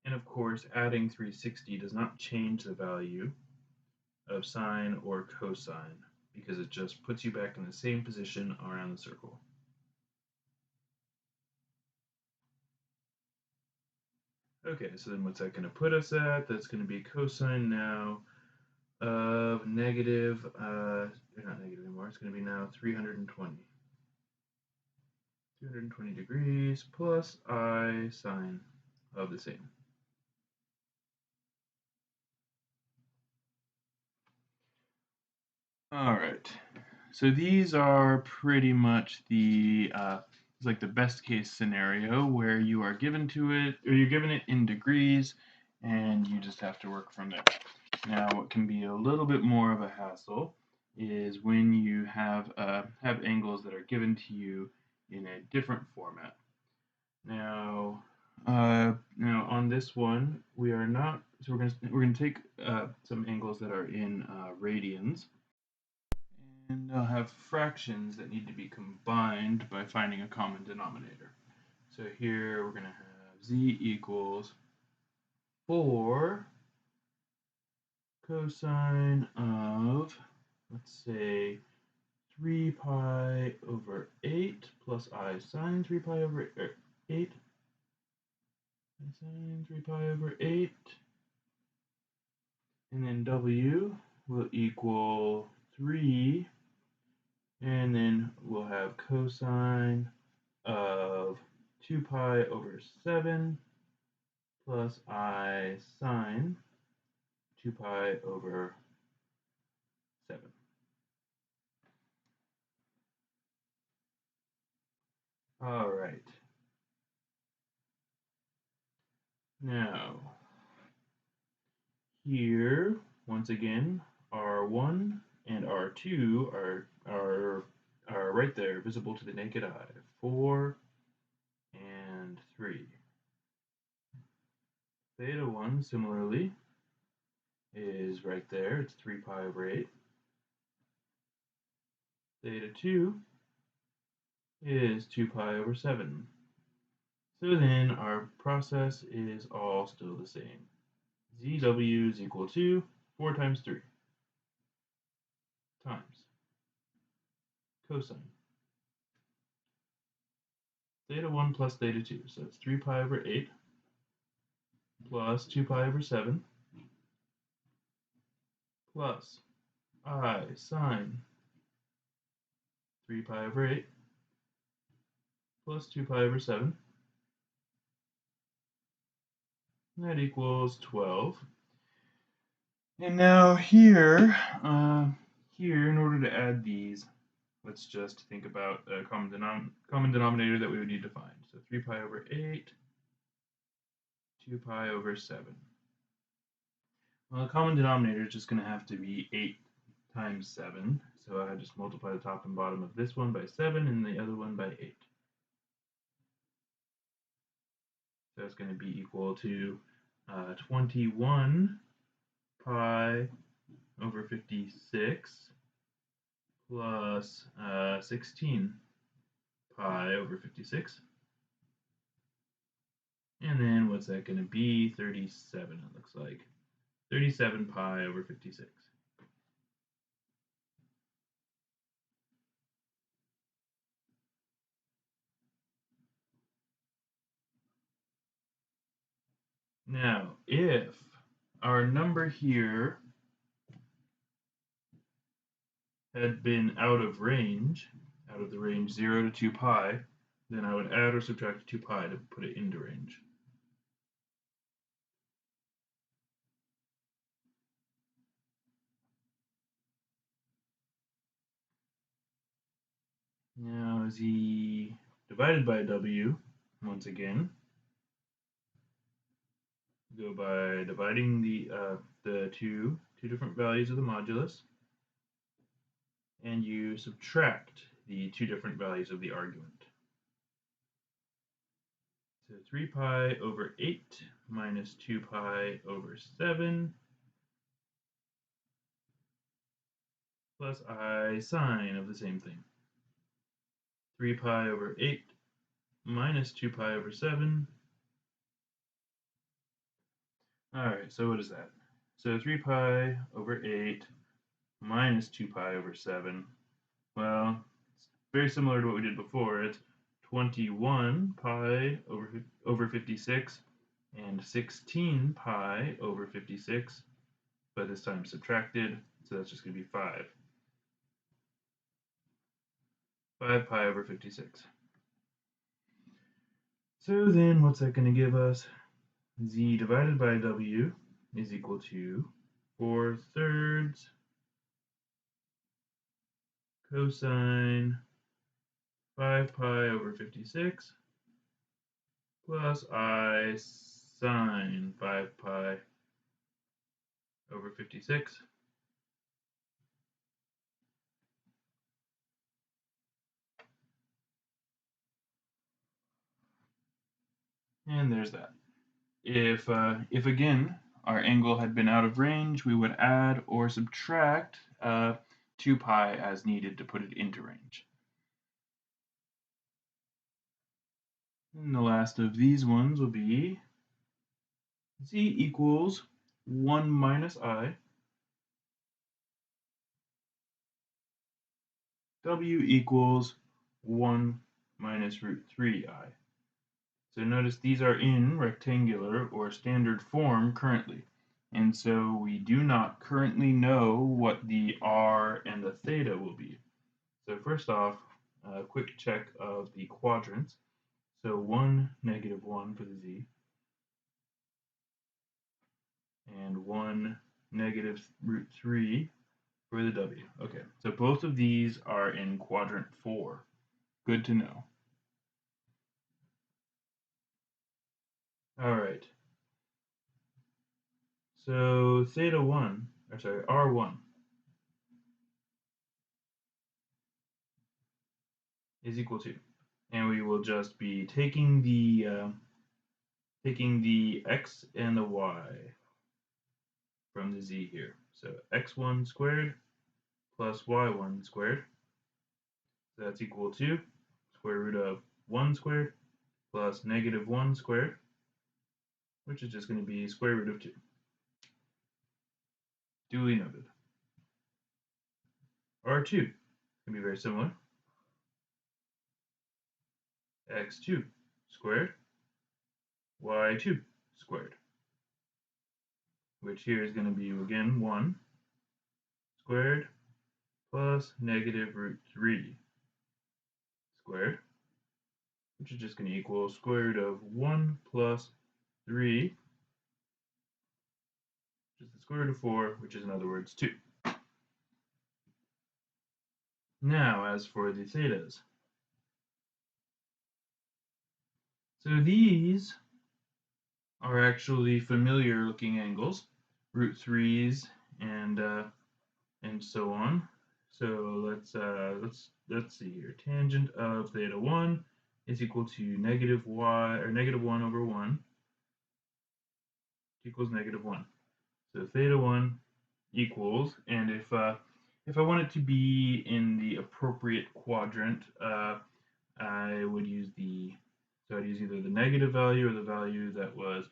And of course, adding 360 does not change the value of sine or cosine, because it just puts you back in the same position around the circle. Okay, so then what's that going to put us at? That's going to be cosine now of negative, not negative anymore, it's going to be now 320. 320 degrees plus I sine of the same. All right, so these are pretty much the it's like the best case scenario where you are given to it, or you're given it in degrees, and you just have to work from there. Now, what can be a little bit more of a hassle is when you have angles that are given to you in a different format. Now, on this one, we are not. So we're gonna take some angles that are in radians, and they'll have fractions that need to be combined by finding a common denominator. So here we're gonna have z equals 4 cosine of, let's say, 3 pi over 8 plus I sine 3 pi over 8. I sine 3 pi over 8. And then W will equal 3. And then we'll have cosine of 2 pi over 7 plus I sine 2 pi over 7. All right. Now, here, once again, R1 and R2 are right there, visible to the naked eye. 4 and 3. Theta 1, similarly, is right there. It's 3 pi over 8. Theta 2 is 2 pi over 7. So then our process is all still the same. ZW is equal to 4 times 3 times cosine theta 1 plus theta 2. So it's 3 pi over 8 plus 2 pi over 7 plus I sine 3 pi over 8 plus 2 pi over 7. And that equals 12. And now here, in order to add these, let's just think about a common denominator that we would need to find. So 3 pi over 8, 2 pi over 7. Well, the common denominator is just going to have to be 8 times 7. So I just multiply the top and bottom of this one by 7 and the other one by 8. So it's going to be equal to 21 pi over 56 plus 16 pi over 56. And then what's that going to be? 37, it looks like. 37 pi over 56. Now, if our number here had been out of the range 0 to 2 pi, then I would add or subtract 2 pi to put it into range. Now z divided by w, once again, go by dividing the two different values of the modulus, and you subtract the two different values of the argument. So 3 pi over 8 minus 2 pi over 7 plus I sine of the same thing. 3 pi over 8 minus 2 pi over 7. Alright, so what is that? So 3 pi over 8 minus 2 pi over 7. Well, it's very similar to what we did before. It's 21 pi over 56 and 16 pi over 56, but this time subtracted, so that's just going to be 5. 5 pi over 56. So then what's that going to give us? Z divided by W is equal to 4/3 cosine 5 pi over 56 plus I sine 5 pi over 56. And there's that. If again our angle had been out of range, we would add or subtract 2 pi as needed to put it into range. And the last of these ones will be z equals 1 minus I, w equals 1 minus root 3I. So notice these are in rectangular or standard form currently. And so we do not currently know what the r and the theta will be. So first off, a quick check of the quadrants. So 1, -1 for the z, and 1, -root 3 for the w. Okay, so both of these are in quadrant 4. Good to know. All right. So r1 is equal to, and we will just be taking the x and the y from the z here. So x1 squared plus y1 squared. So that's equal to square root of 1 squared plus -1 squared, which is just going to be square root of 2. Duly noted. R2 is going to be very similar. X2 squared, y2 squared, which here is going to be, again, 1 squared plus -root 3 squared, which is just going to equal square root of 1 plus 3, which is the square root of 4, which is in other words 2. Now, as for the thetas. So these are actually familiar looking angles, root 3s and so on. So let's see here. Tangent of theta 1 is equal to negative y, or negative 1 over 1 equals negative 1. So theta 1 equals, and if I want it to be in the appropriate quadrant, I would use I'd use either the negative value or the value that was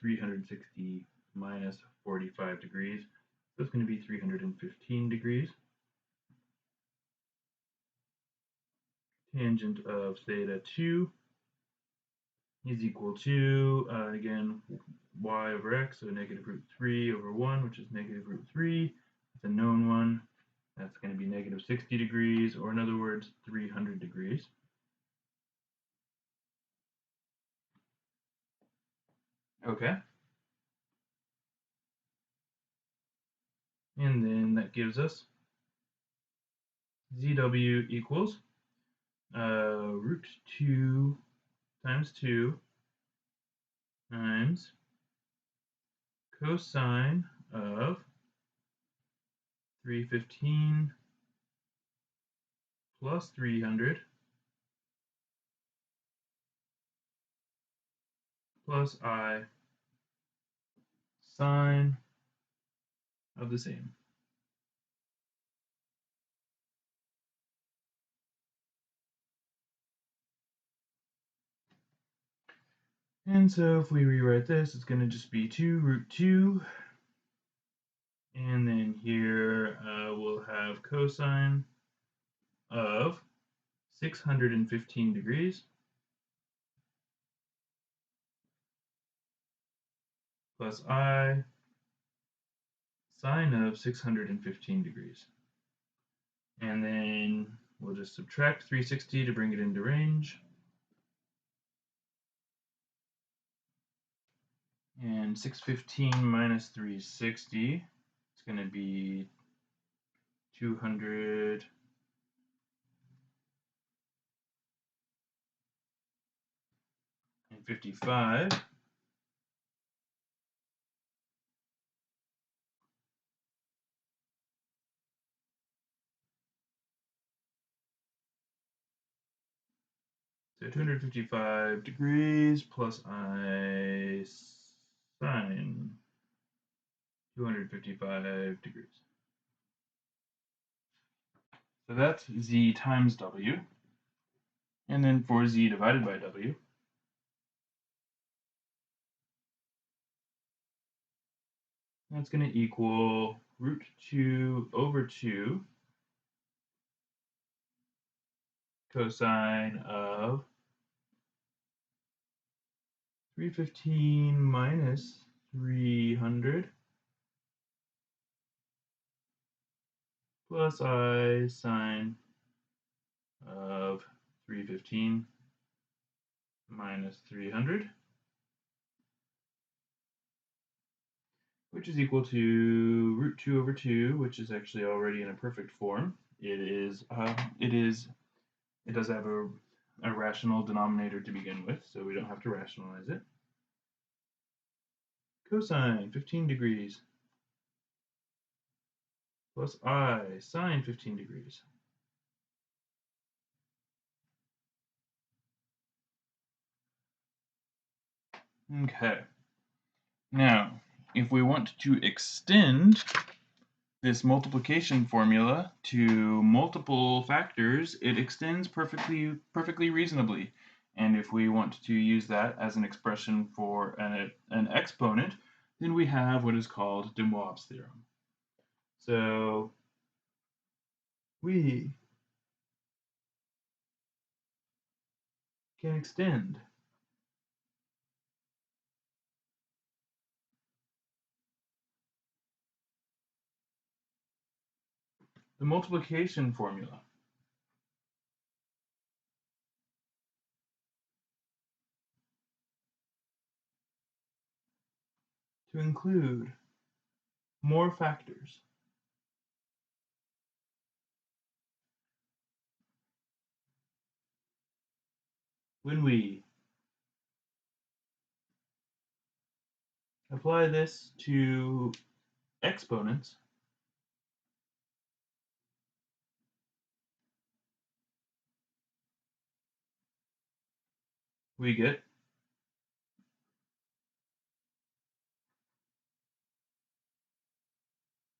360 minus 45 degrees. So it's going to be 315 degrees. Tangent of theta 2 is equal to, again, y over x, so negative root 3 over 1, which is negative root 3. It's a known one. That's going to be negative 60 degrees, or in other words, 300 degrees. Okay. And then that gives us ZW equals root 2 times 2 times cosine of 315 plus 300 plus I sine of the same. And so if we rewrite this, it's going to just be 2 root 2. And then here we'll have cosine of 615 degrees plus I sine of 615 degrees. And then we'll just subtract 360 to bring it into range. And 615 minus 360 is going to be 255. So 255 degrees plus I sine 255 degrees. So that's Z times W. And then for Z divided by W, that's going to equal root 2 over 2 cosine of 315 minus 300 plus I sine of 315 minus 300, which is equal to root 2 over 2, which is actually already in a perfect form. It does have a rational denominator to begin with, so we don't have to rationalize it. Cosine 15 degrees plus I sine 15 degrees. Okay. Now, if we want to extend this multiplication formula to multiple factors, it extends perfectly reasonably. And if we want to use that as an expression for an exponent, then we have what is called de Moivre's theorem. So we can extend the multiplication formula to include more factors. When we apply this to exponents, we get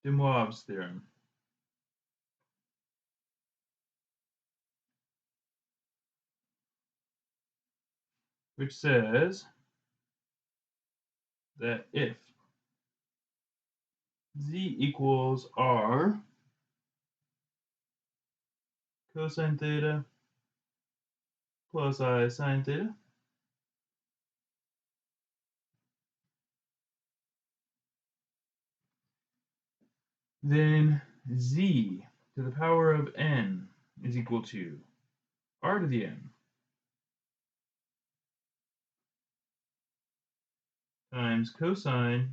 de Moivre's theorem, which says that if z equals r cosine theta plus I sine theta, then z to the power of n is equal to r to the n times cosine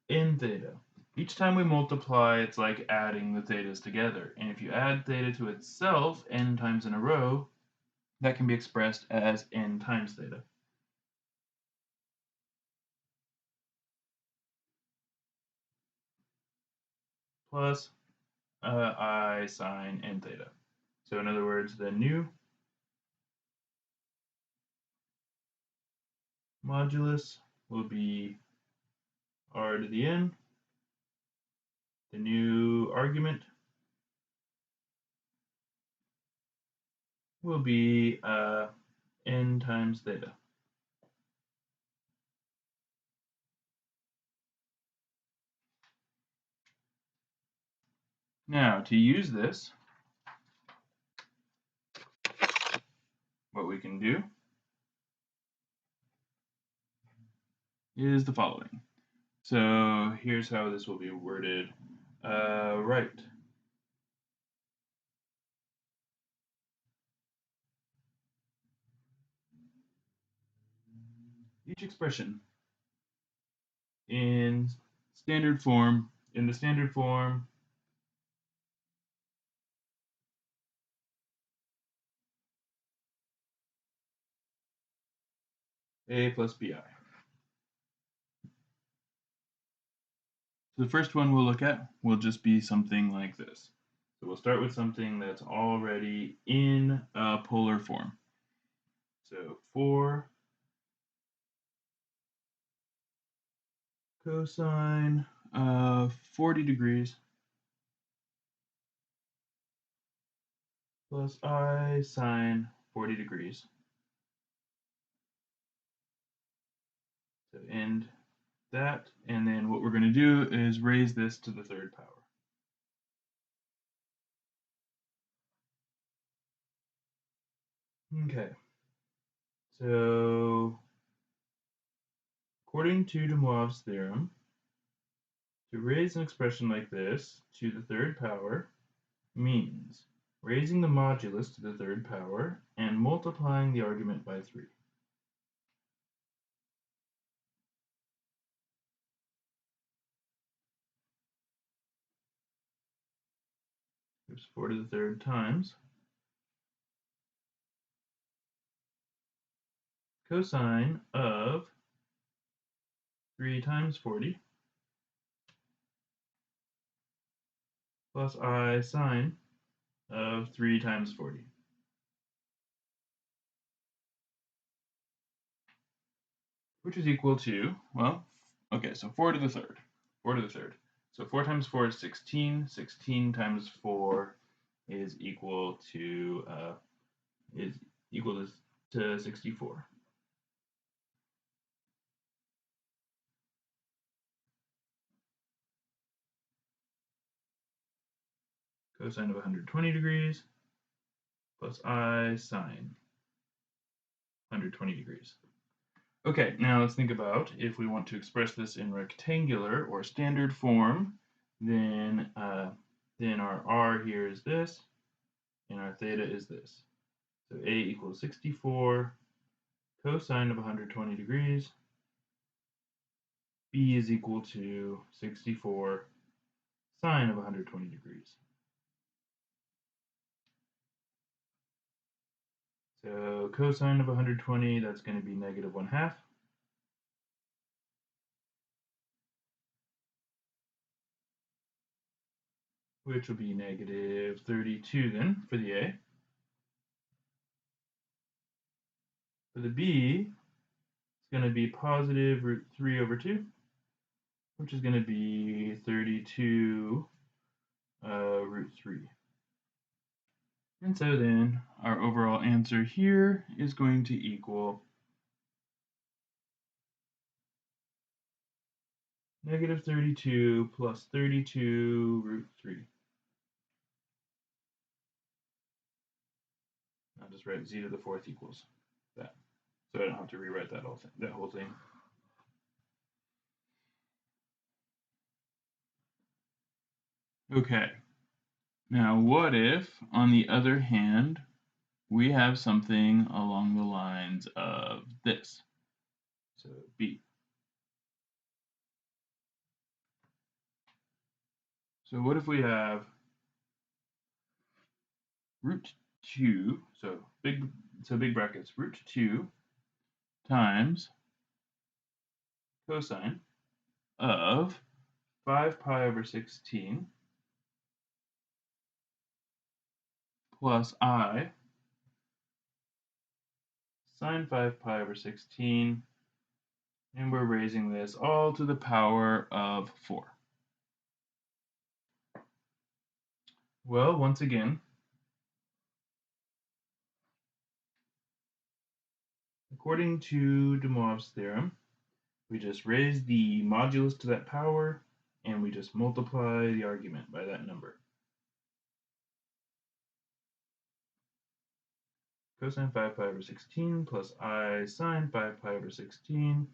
n theta. Each time we multiply, it's like adding the thetas together. And if you add theta to itself n times in a row, that can be expressed as n times theta. Plus I sine n theta. So in other words, the new modulus will be r to the n. The new argument will be n times theta. Now, to use this, what we can do is the following. So here's how this will be worded. Right. Each expression in standard form, the standard form, a plus bi. So the first one we'll look at will just be something like this. So we'll start with something that's already in a polar form. So 4 cosine of 40 degrees plus I sine 40 degrees. So end that, and then what we're going to do is raise this to the third power. Okay, so according to de Moivre's theorem, to raise an expression like this to the third power means raising the modulus to the third power and multiplying the argument by 3. Gives 4 to the third times cosine of 3 times 40 plus I sine of 3 times 40. Which is equal to, well, okay, so 4 to the third. 4 to the third. So 4 times 4 is 16. 16 times 4 is equal to 64. Cosine of 120 degrees plus I sine 120 degrees. Okay, now let's think about if we want to express this in rectangular or standard form, then our r here is this, and our theta is this. So a equals 64 cosine of 120 degrees b is equal to 64 sine of 120 degrees. So cosine of 120, that's going to be negative 1/2. Which will be negative 32 then for the A. For the B, it's going to be positive root 3 over 2, which is going to be 32 root 3. And so then our overall answer here is going to equal negative 32 plus 32 root 3. I'll just write z to the 4th equals that. So I don't have to rewrite that whole thing. Okay. Now what if, on the other hand, we have something along the lines of this? So B. So what if we have root 2, so big brackets, root 2 times cosine of 5 pi over 16 plus I sine 5 pi over 16, and we're raising this all to the power of 4. Well, once again, according to de Moivre's theorem, we just raise the modulus to that power, and we just multiply the argument by that number. Cosine 5 pi over 16 plus I sine 5 pi over 16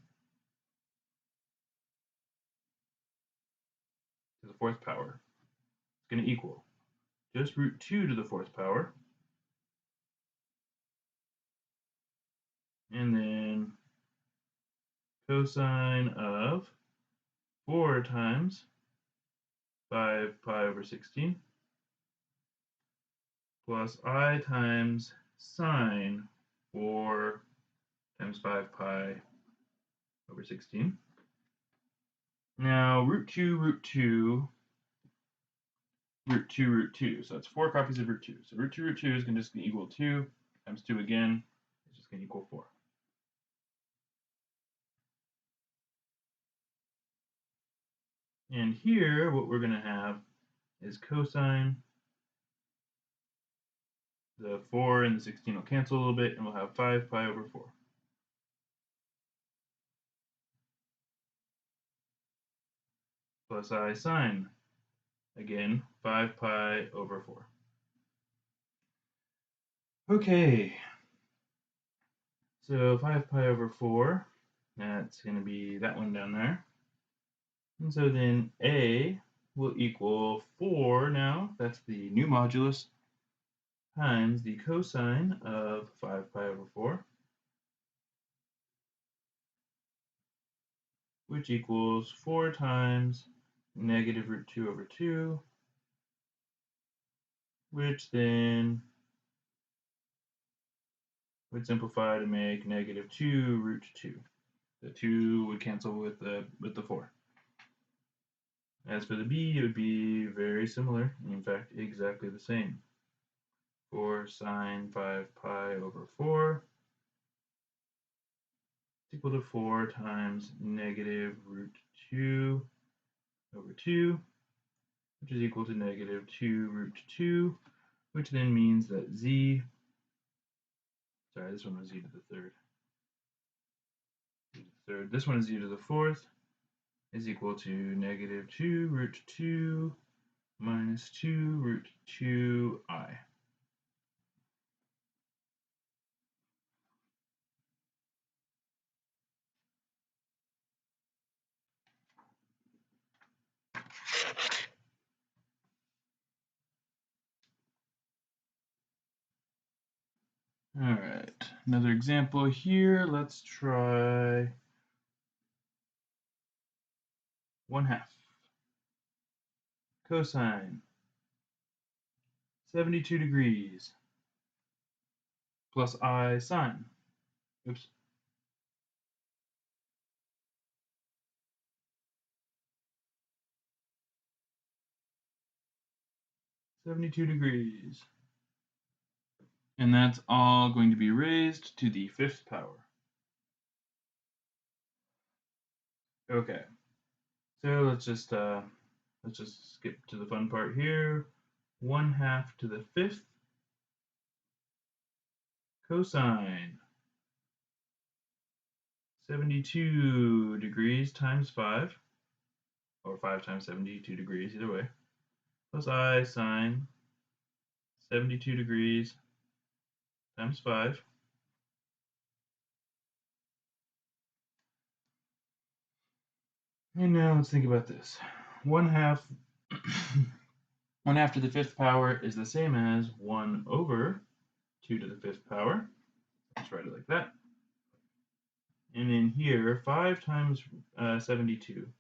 to the 4th power. It's going to equal just root 2 to the 4th power, and then cosine of 4 times 5 pi over 16 plus I times sine 4 times 5 pi over 16. Now root 2, root 2, root 2, root 2. So that's 4 copies of root 2. So root 2 is just going to equal 2 times 2 again. It's just going to equal 4. And here, what we're going to have is cosine. The 4 and the 16 will cancel a little bit, and we'll have 5 pi over 4. Plus I sine, again, 5 pi over 4. Okay, so 5 pi over 4, that's going to be that one down there. And so then A will equal 4 now, that's the new modulus, times the cosine of 5 pi over 4, which equals 4 times negative root 2 over 2, which then would simplify to make negative 2 root 2. The 2 would cancel with the 4. As for the B, it would be very similar, in fact, exactly the same. 4 sine 5 pi over 4 is equal to 4 times negative root 2 over 2, which is equal to negative 2 root 2, which then means that z, sorry, this one was z to the 3rd. This one is z to the 4th, is equal to negative 2 root 2 minus 2 root 2I. All right, another example here. Let's try 1/2 cosine 72 degrees plus I sine. Oops. (72 degrees). And that's all going to be raised to the 5th power. Okay. So let's just skip to the fun part here. 1/2 to the 5th cosine 72 degrees times 5, or 5 times 72 degrees, either way, plus I sine 72 degrees times 5. And now let's think about this. 1/2 1/2 to the 5th power is the same as 1 over 2 to the 5th power. Let's write it like that. And then here, 5 times 72.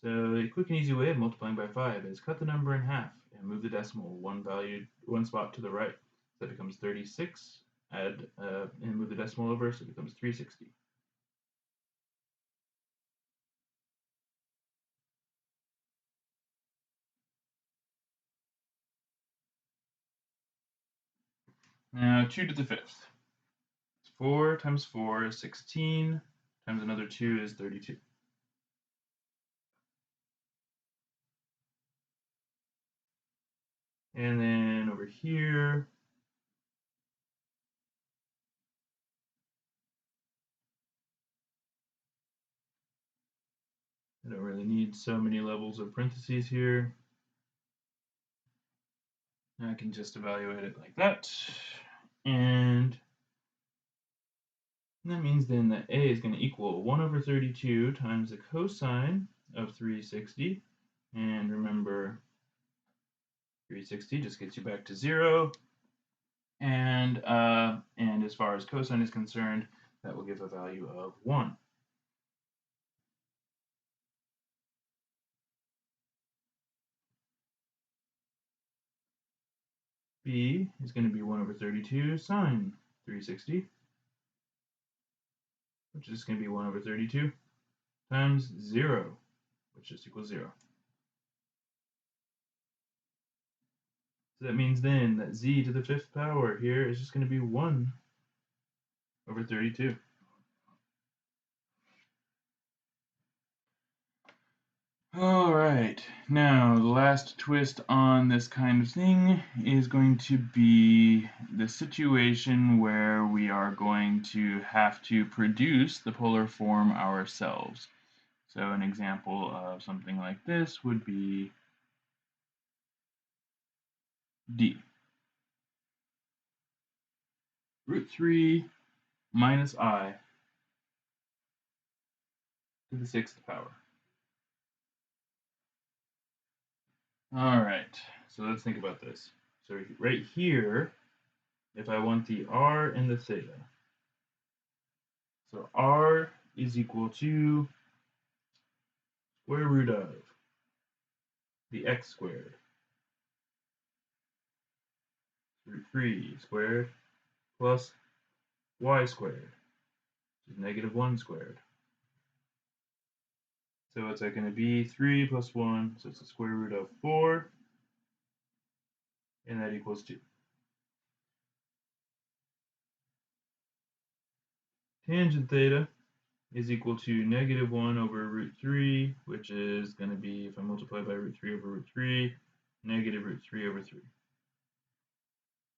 So a quick and easy way of multiplying by 5 is cut the number in half and move the decimal one spot to the right. So that becomes 36. And move the decimal over, so it becomes 360. Now 2 to the 5th. 4 times 4 is 16, times another 2 is 32. And then over here, I don't really need so many levels of parentheses here. I can just evaluate it like that. And that means then that A is going to equal 1 over 32 times the cosine of 360. And remember, 360 just gets you back to 0. And as far as cosine is concerned, that will give a value of 1. B is going to be 1 over 32 sine 360, which is going to be 1 over 32 times 0, which just equals 0. So that means then that z to the 5th power here is just going to be 1 over 32. All right, now the last twist on this kind of thing is going to be the situation where we are going to have to produce the polar form ourselves. So an example of something like this would be D. Root 3 minus I to the 6th power. All right, so let's think about this. So right here, if I want the r and the theta, so r is equal to square root of the x squared, root 3 squared, plus y squared, which is negative 1 squared. So what's that going to be? 3 plus 1, so it's the square root of 4, and that equals 2. Tangent theta is equal to negative 1 over root 3, which is going to be, if I multiply by root 3 over root 3, negative root 3 over 3.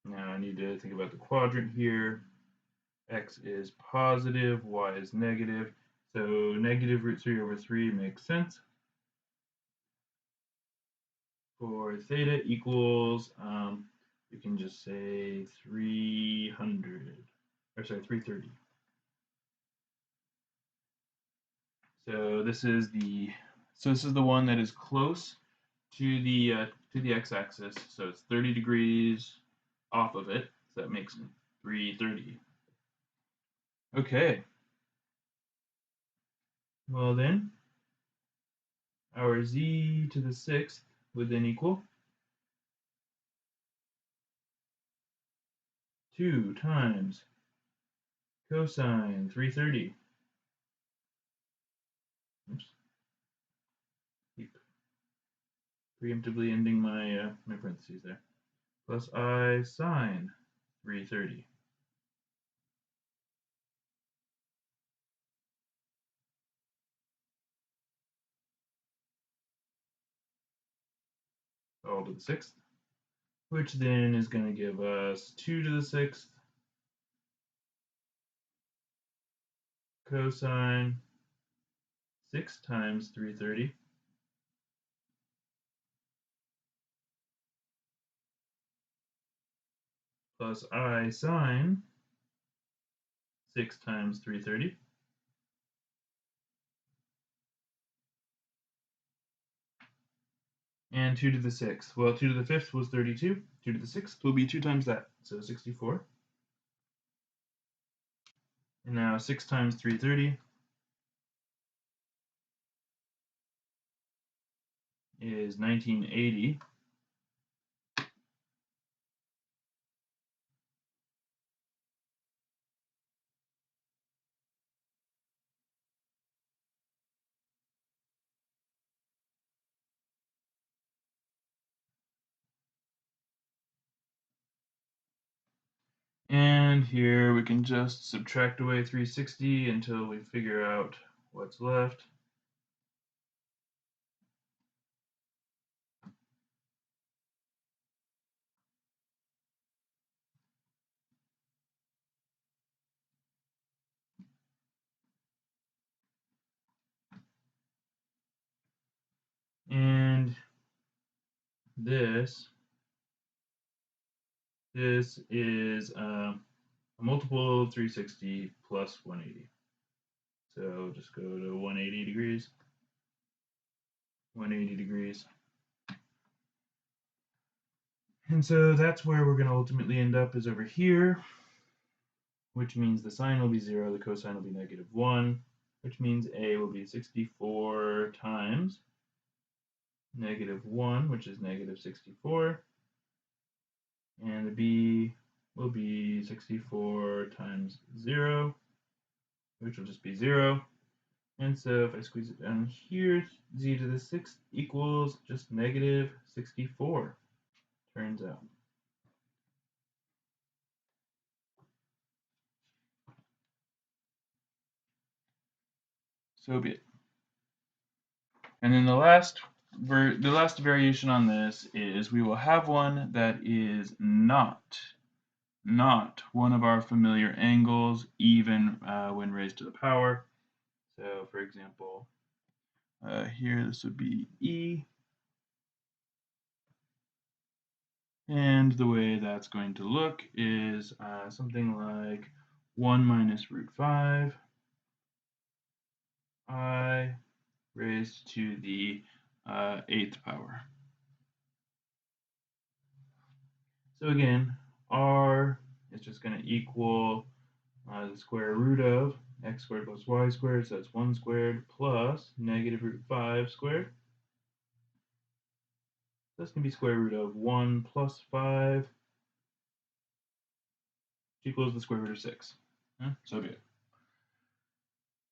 Now I need to think about the quadrant here. X is positive, y is negative. So negative root 3 over 3 makes sense. For theta equals, we can just say 330. So this is the one that is close to the x-axis. So it's 30 degrees off of it. So that makes 330. Okay. Well then, our z to the 6th would then equal 2 times cosine 330. Oops. Keep preemptively ending my my parentheses there. Plus I sine 330. All to the 6th, which then is going to give us 2 to the 6th cosine 6 times 330 plus I sine 6 times 330. And 2 to the 6th. Well, 2 to the 5th was 32. 2 to the 6th will be 2 times that, so 64. And now 6 times 330 is 1980. And here we can just subtract away 360 until we figure out what's left. And this is a multiple of 360 plus 180. So just go to 180 degrees. 180 degrees. And so that's where we're going to ultimately end up, is over here, which means the sine will be 0, the cosine will be -1, which means A will be 64 times -1, which is -64, and the B will be 64 times 0, which will just be 0. And so if I squeeze it down here, z to the 6th equals just -64, turns out. So be it. And then the last variation on this is we will have one that is not one of our familiar angles, even when raised to the power. So for example, here this would be E. And the way that's going to look is something like 1 minus root 5 I raised to the 8th power. So again, R is just going to equal the square root of x squared plus y squared, so that's 1 squared plus -root 5 squared. This can be square root of 1 plus 5, which equals the square root of 6. So be it.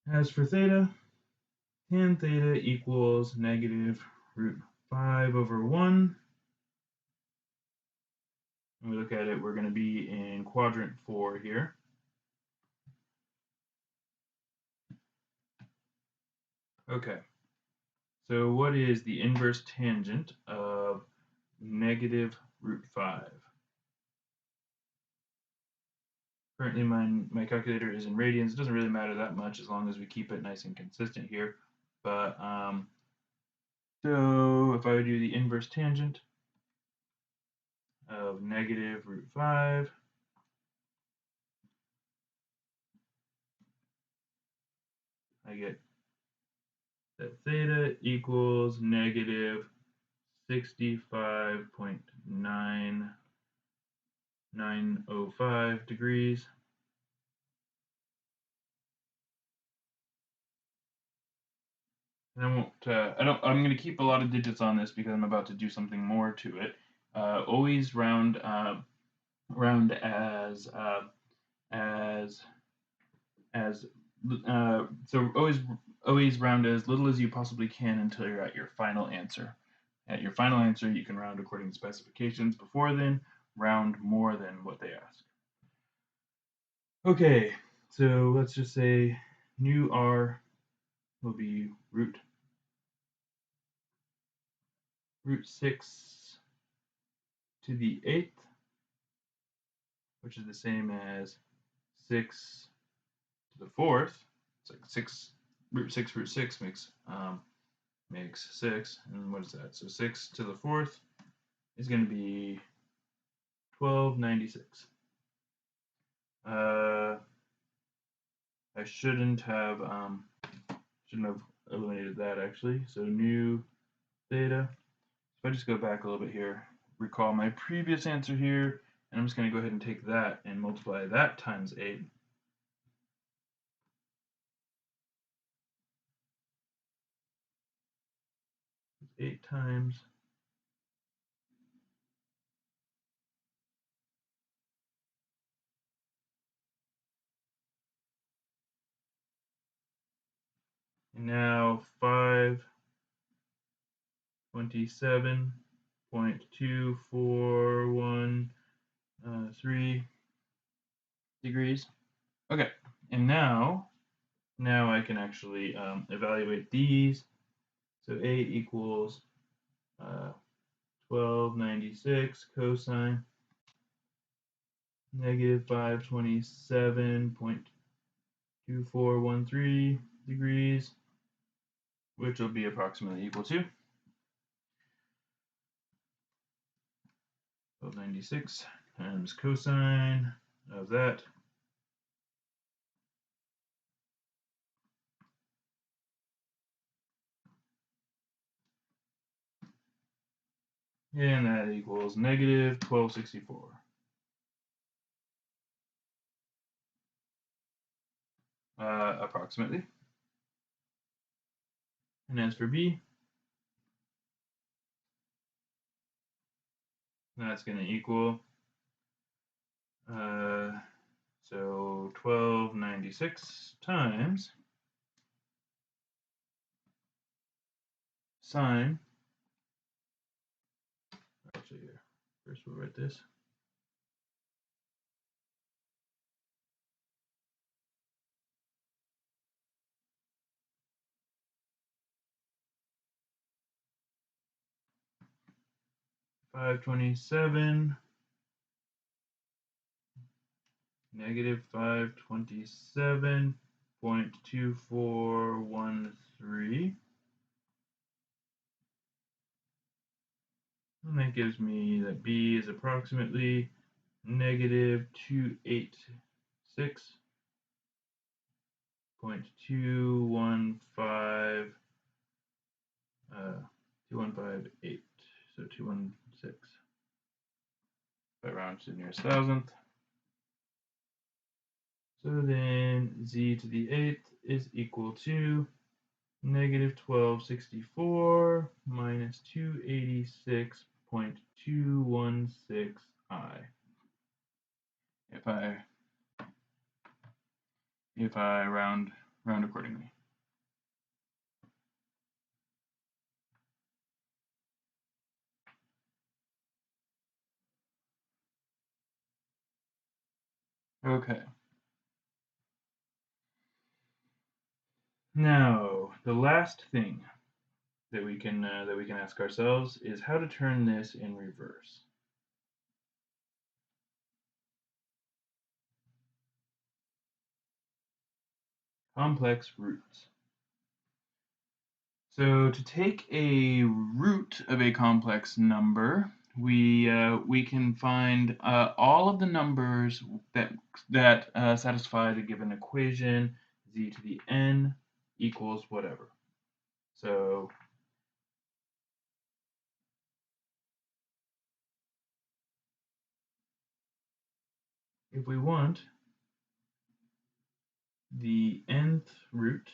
As for theta, tan theta equals -root 5 over 1. When we look at it, we're going to be in quadrant 4 here. Okay, so what is the inverse tangent of -root 5? Currently my calculator is in radians. It doesn't really matter that much as long as we keep it nice and consistent here. But so if I would do the inverse tangent of -root 5, I get that theta equals -65.9905 degrees. And I won't, I'm going to keep a lot of digits on this because I'm about to do something more to it. Always round as so always round as little as you possibly can until you're at your final answer. At your final answer, you can round according to specifications. Before then, round more than what they ask. Okay, so let's just say new r will be root 6 to the 8th, which is the same as 6 to the 4th. It's like 6 root 6 makes 6, and what is that? So 6 to the 4th is going to be 1296. I shouldn't have eliminated that actually. So new theta. If I just go back a little bit here, recall my previous answer here, and I'm just going to go ahead and take that and multiply that times 8. 8 times and now 527.2413 degrees. Okay, and now I can actually evaluate these. So A equals 1296 cosine negative 527.2413 degrees, which will be approximately equal to 1296 times cosine of that. And that equals negative 1264. Approximately. And as for B, that's going to equal so 1296 times sine. Actually, here. First we'll write this. $527 negative 527.2413. And that gives me that B is approximately negative 286.215 2158. So 216. If I round to the nearest thousandth. So then z to the 8th is equal to negative 1264 minus 286.216i. If I round accordingly. Okay. Now, the last thing that we can ask ourselves is how to turn this in reverse. Complex roots. So to take a root of a complex number, we can find all of the numbers that satisfy the given equation, z to the n equals whatever. So if we want the nth root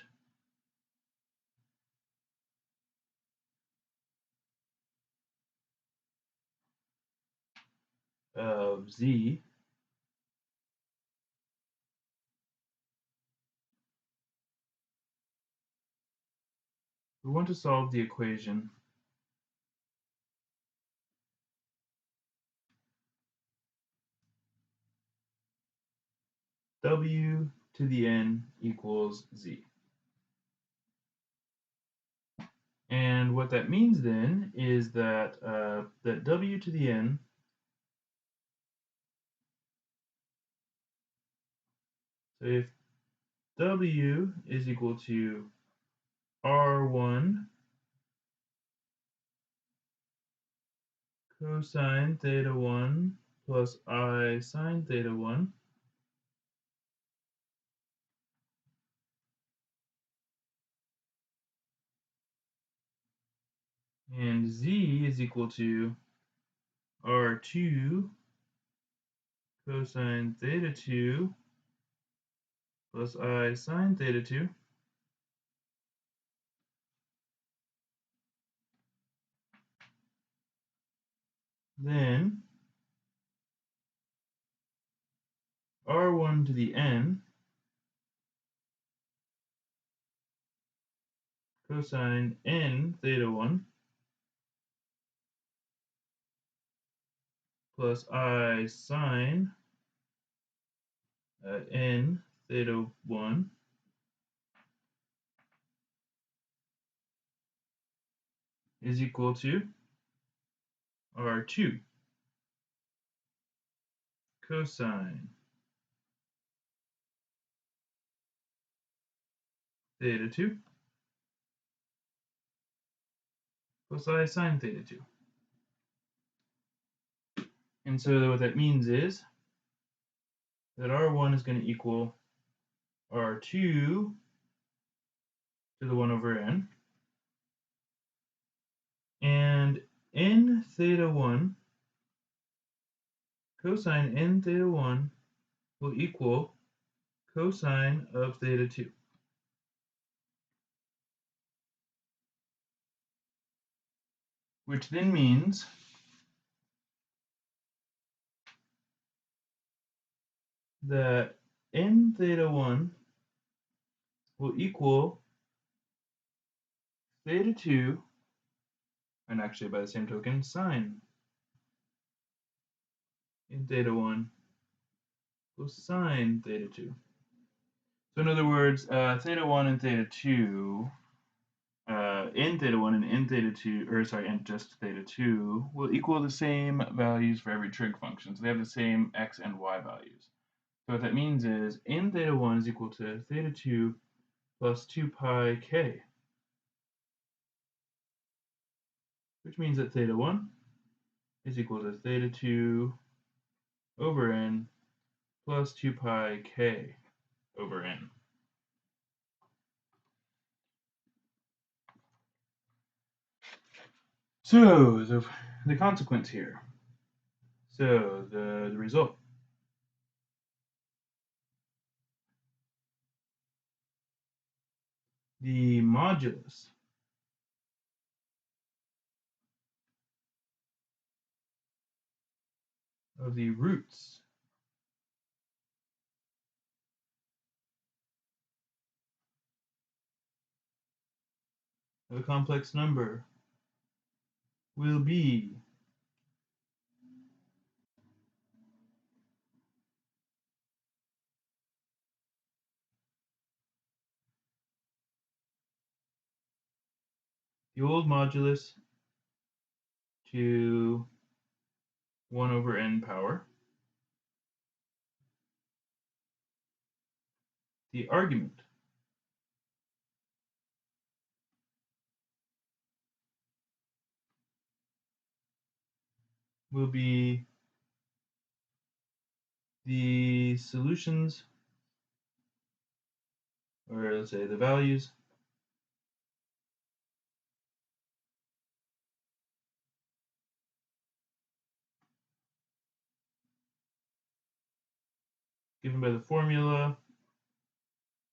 of z we want to solve the equation w to the n equals z. And what that means then is that that w to the n so if w is equal to r1 cosine theta 1 plus I sine theta 1, and z is equal to r2 cosine theta 2 plus I sine theta 2, then r1 to the n cosine n theta 1 plus I sine n theta 1 is equal to r2 cosine theta 2 plus I sine theta 2. And so what that means is that r1 is going to equal r2 to the 1 over n, and n theta 1 cosine n theta 1 will equal cosine of theta 2. Which then means that n theta 1 will equal theta 2, and actually by the same token, sine in theta 1 will sine theta 2. So in other words, theta 1 and theta 2, n theta 1 and n theta 2, or sorry, n just theta 2, will equal the same values for every trig function. So they have the same x and y values. So what that means is n theta 1 is equal to theta 2 plus 2 pi k, which means that theta 1 is equal to theta 2 over n plus 2 pi k over n. So the consequence here. So the result. The modulus of the roots of a complex number will be the old modulus to 1 over n power. The argument will be the solutions, or let's say the values given by the formula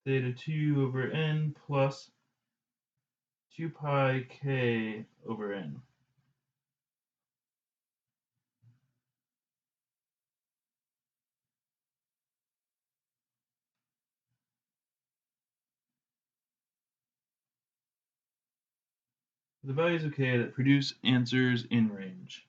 theta 2 over n plus 2 pi k over n. the values of k that produce answers in range.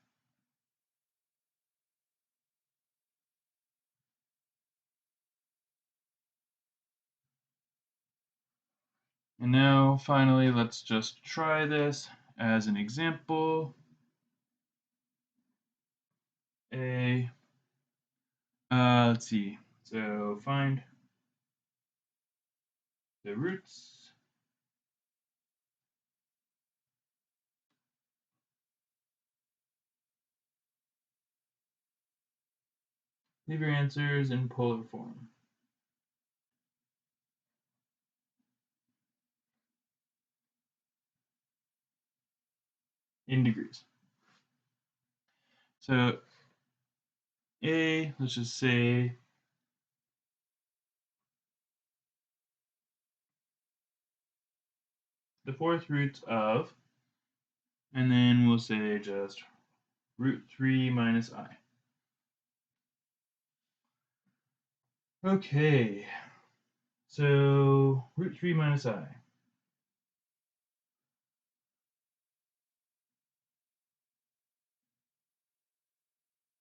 And now, finally, let's just try this as an example. Let's see. So find the roots leave your answers in polar form. In degrees. So let's just say the fourth roots of, and then we'll say just root 3 minus I. Okay, so root 3 minus I.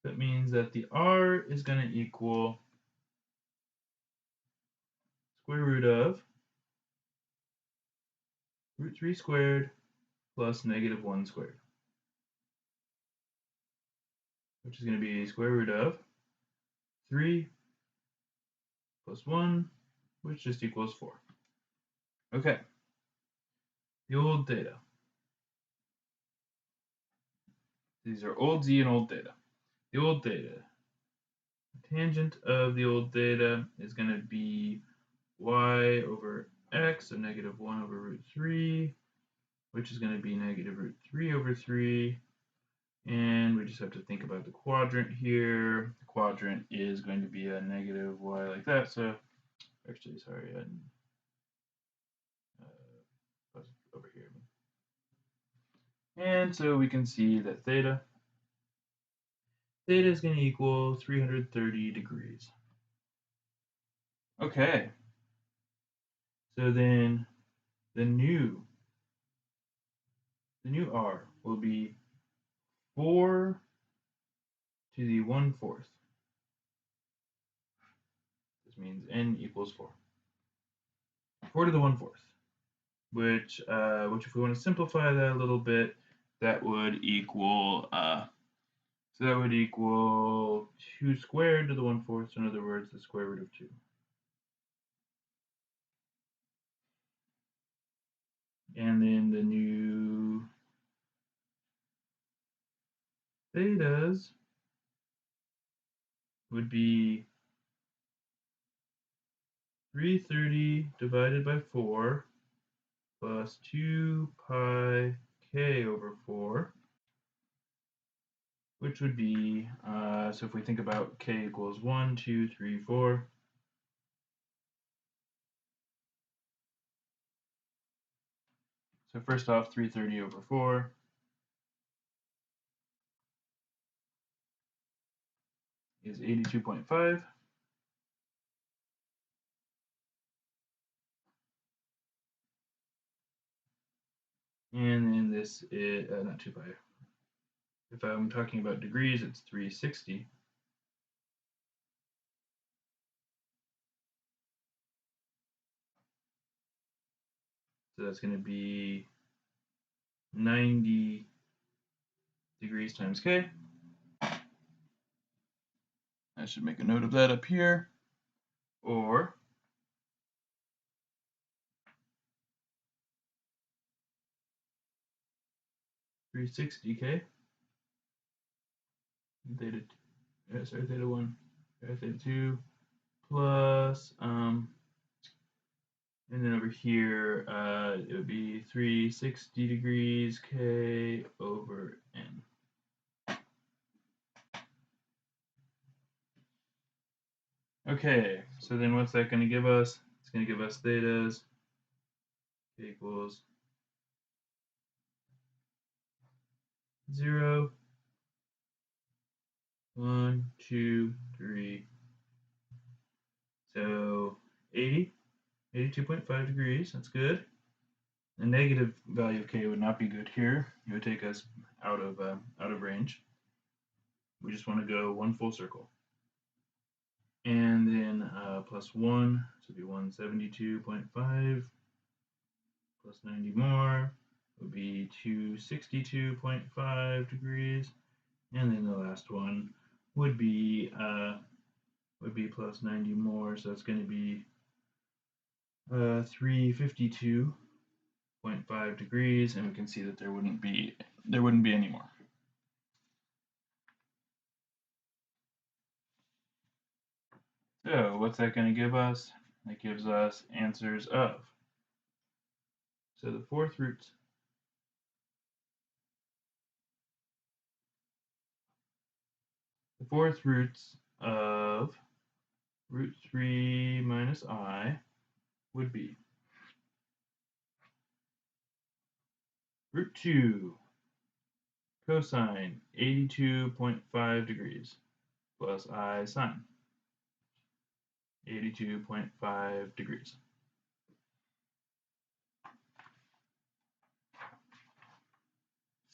That means that the R is going to equal square root of root 3 squared plus negative 1 squared, which is going to be square root of 3 plus 1, which just equals 4. Okay, the old theta. These are old z and old theta. The old theta. The tangent of the old theta is going to be y over x, so negative 1 over root 3, which is going to be negative root 3 over 3. And we just have to think about the quadrant here. The quadrant is going to be a negative y like that. So actually, sorry, over here. And so we can see that theta is going to equal 330 degrees. Okay. So then the new r will be 4 to the 1/4. This means n equals 4. 4 to the 1/4, which if we want to simplify that a little bit, that would equal so that would equal 2 squared to the 1/4. So in other words, the square root of 2. And then the new thetas would be 330 divided by 4 plus 2 pi k over 4, which would be, so if we think about k equals 1, 2, 3, 4, so first off, 330 over 4 is 82.5. And then this is, not 2 pi. If I'm talking about degrees, it's 360. So that's going to be 90 degrees times k. I should make a note of that up here. Or 360k. Theta, theta 1, theta 2, plus, and then over here, it would be 360 degrees k over n. Okay, so then what's that going to give us? It's going to give us thetas k equals 0, 1, 2, 3. So 80, 82.5 degrees. That's good. The negative value of k would not be good here. It would take us out of range. We just want to go one full circle. And then plus 1, so it'd be 172.5 plus 90 more would be 262.5 degrees. And then the last one would be plus 90 more, so it's going to be 352.5 degrees, and we can see that there wouldn't be any more. So what's that going to give us? That gives us answers of. So the fourth roots. The fourth roots of root 3 minus I would be root 2 cosine 82.5 degrees plus I sine 82.5 degrees.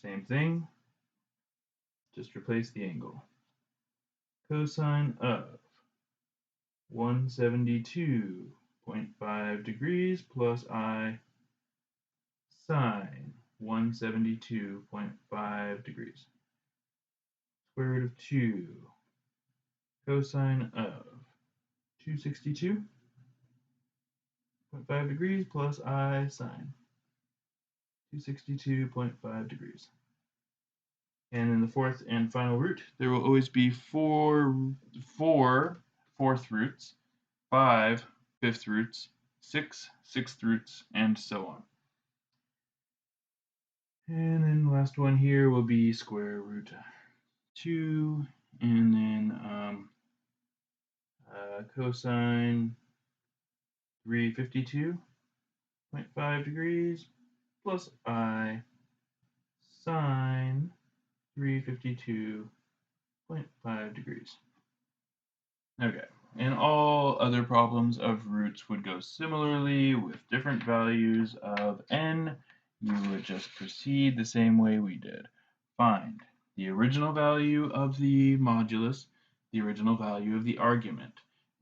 Same thing, just replace the angle. Cosine of 172.5 degrees plus I sine 172.5 degrees. Square root of 2 cosine of 262.5 degrees plus I sine 262.5 degrees. And in the fourth and final root, there will always be four fourth roots, 5 fifth roots, 6 sixth roots, and so on. And then the last one here will be square root 2, and then cosine 352.5 degrees plus I sine 352.5 degrees. Okay, and all other problems of roots would go similarly with different values of n. You would just proceed the same way we did. Find the original value of the modulus, the original value of the argument,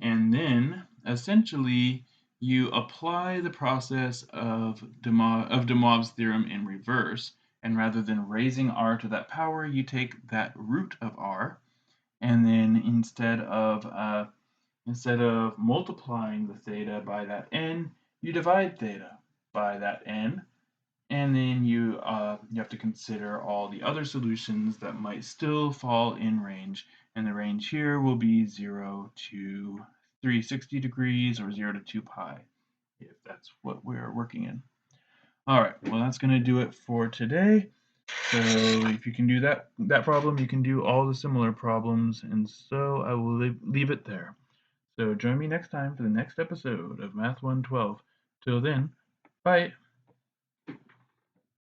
and then essentially you apply the process of de Moivre's theorem in reverse, and rather than raising r to that power, you take that root of r, and then instead of multiplying the theta by that n, you divide theta by that n, and then you have to consider all the other solutions that might still fall in range, and the range here will be 0 to 360 degrees or 0 to 2 pi, if that's what we're working in. All right, well, that's going to do it for today. So if you can do that problem, you can do all the similar problems, and so I will leave it there. So join me next time for the next episode of Math 112. Till then, bye.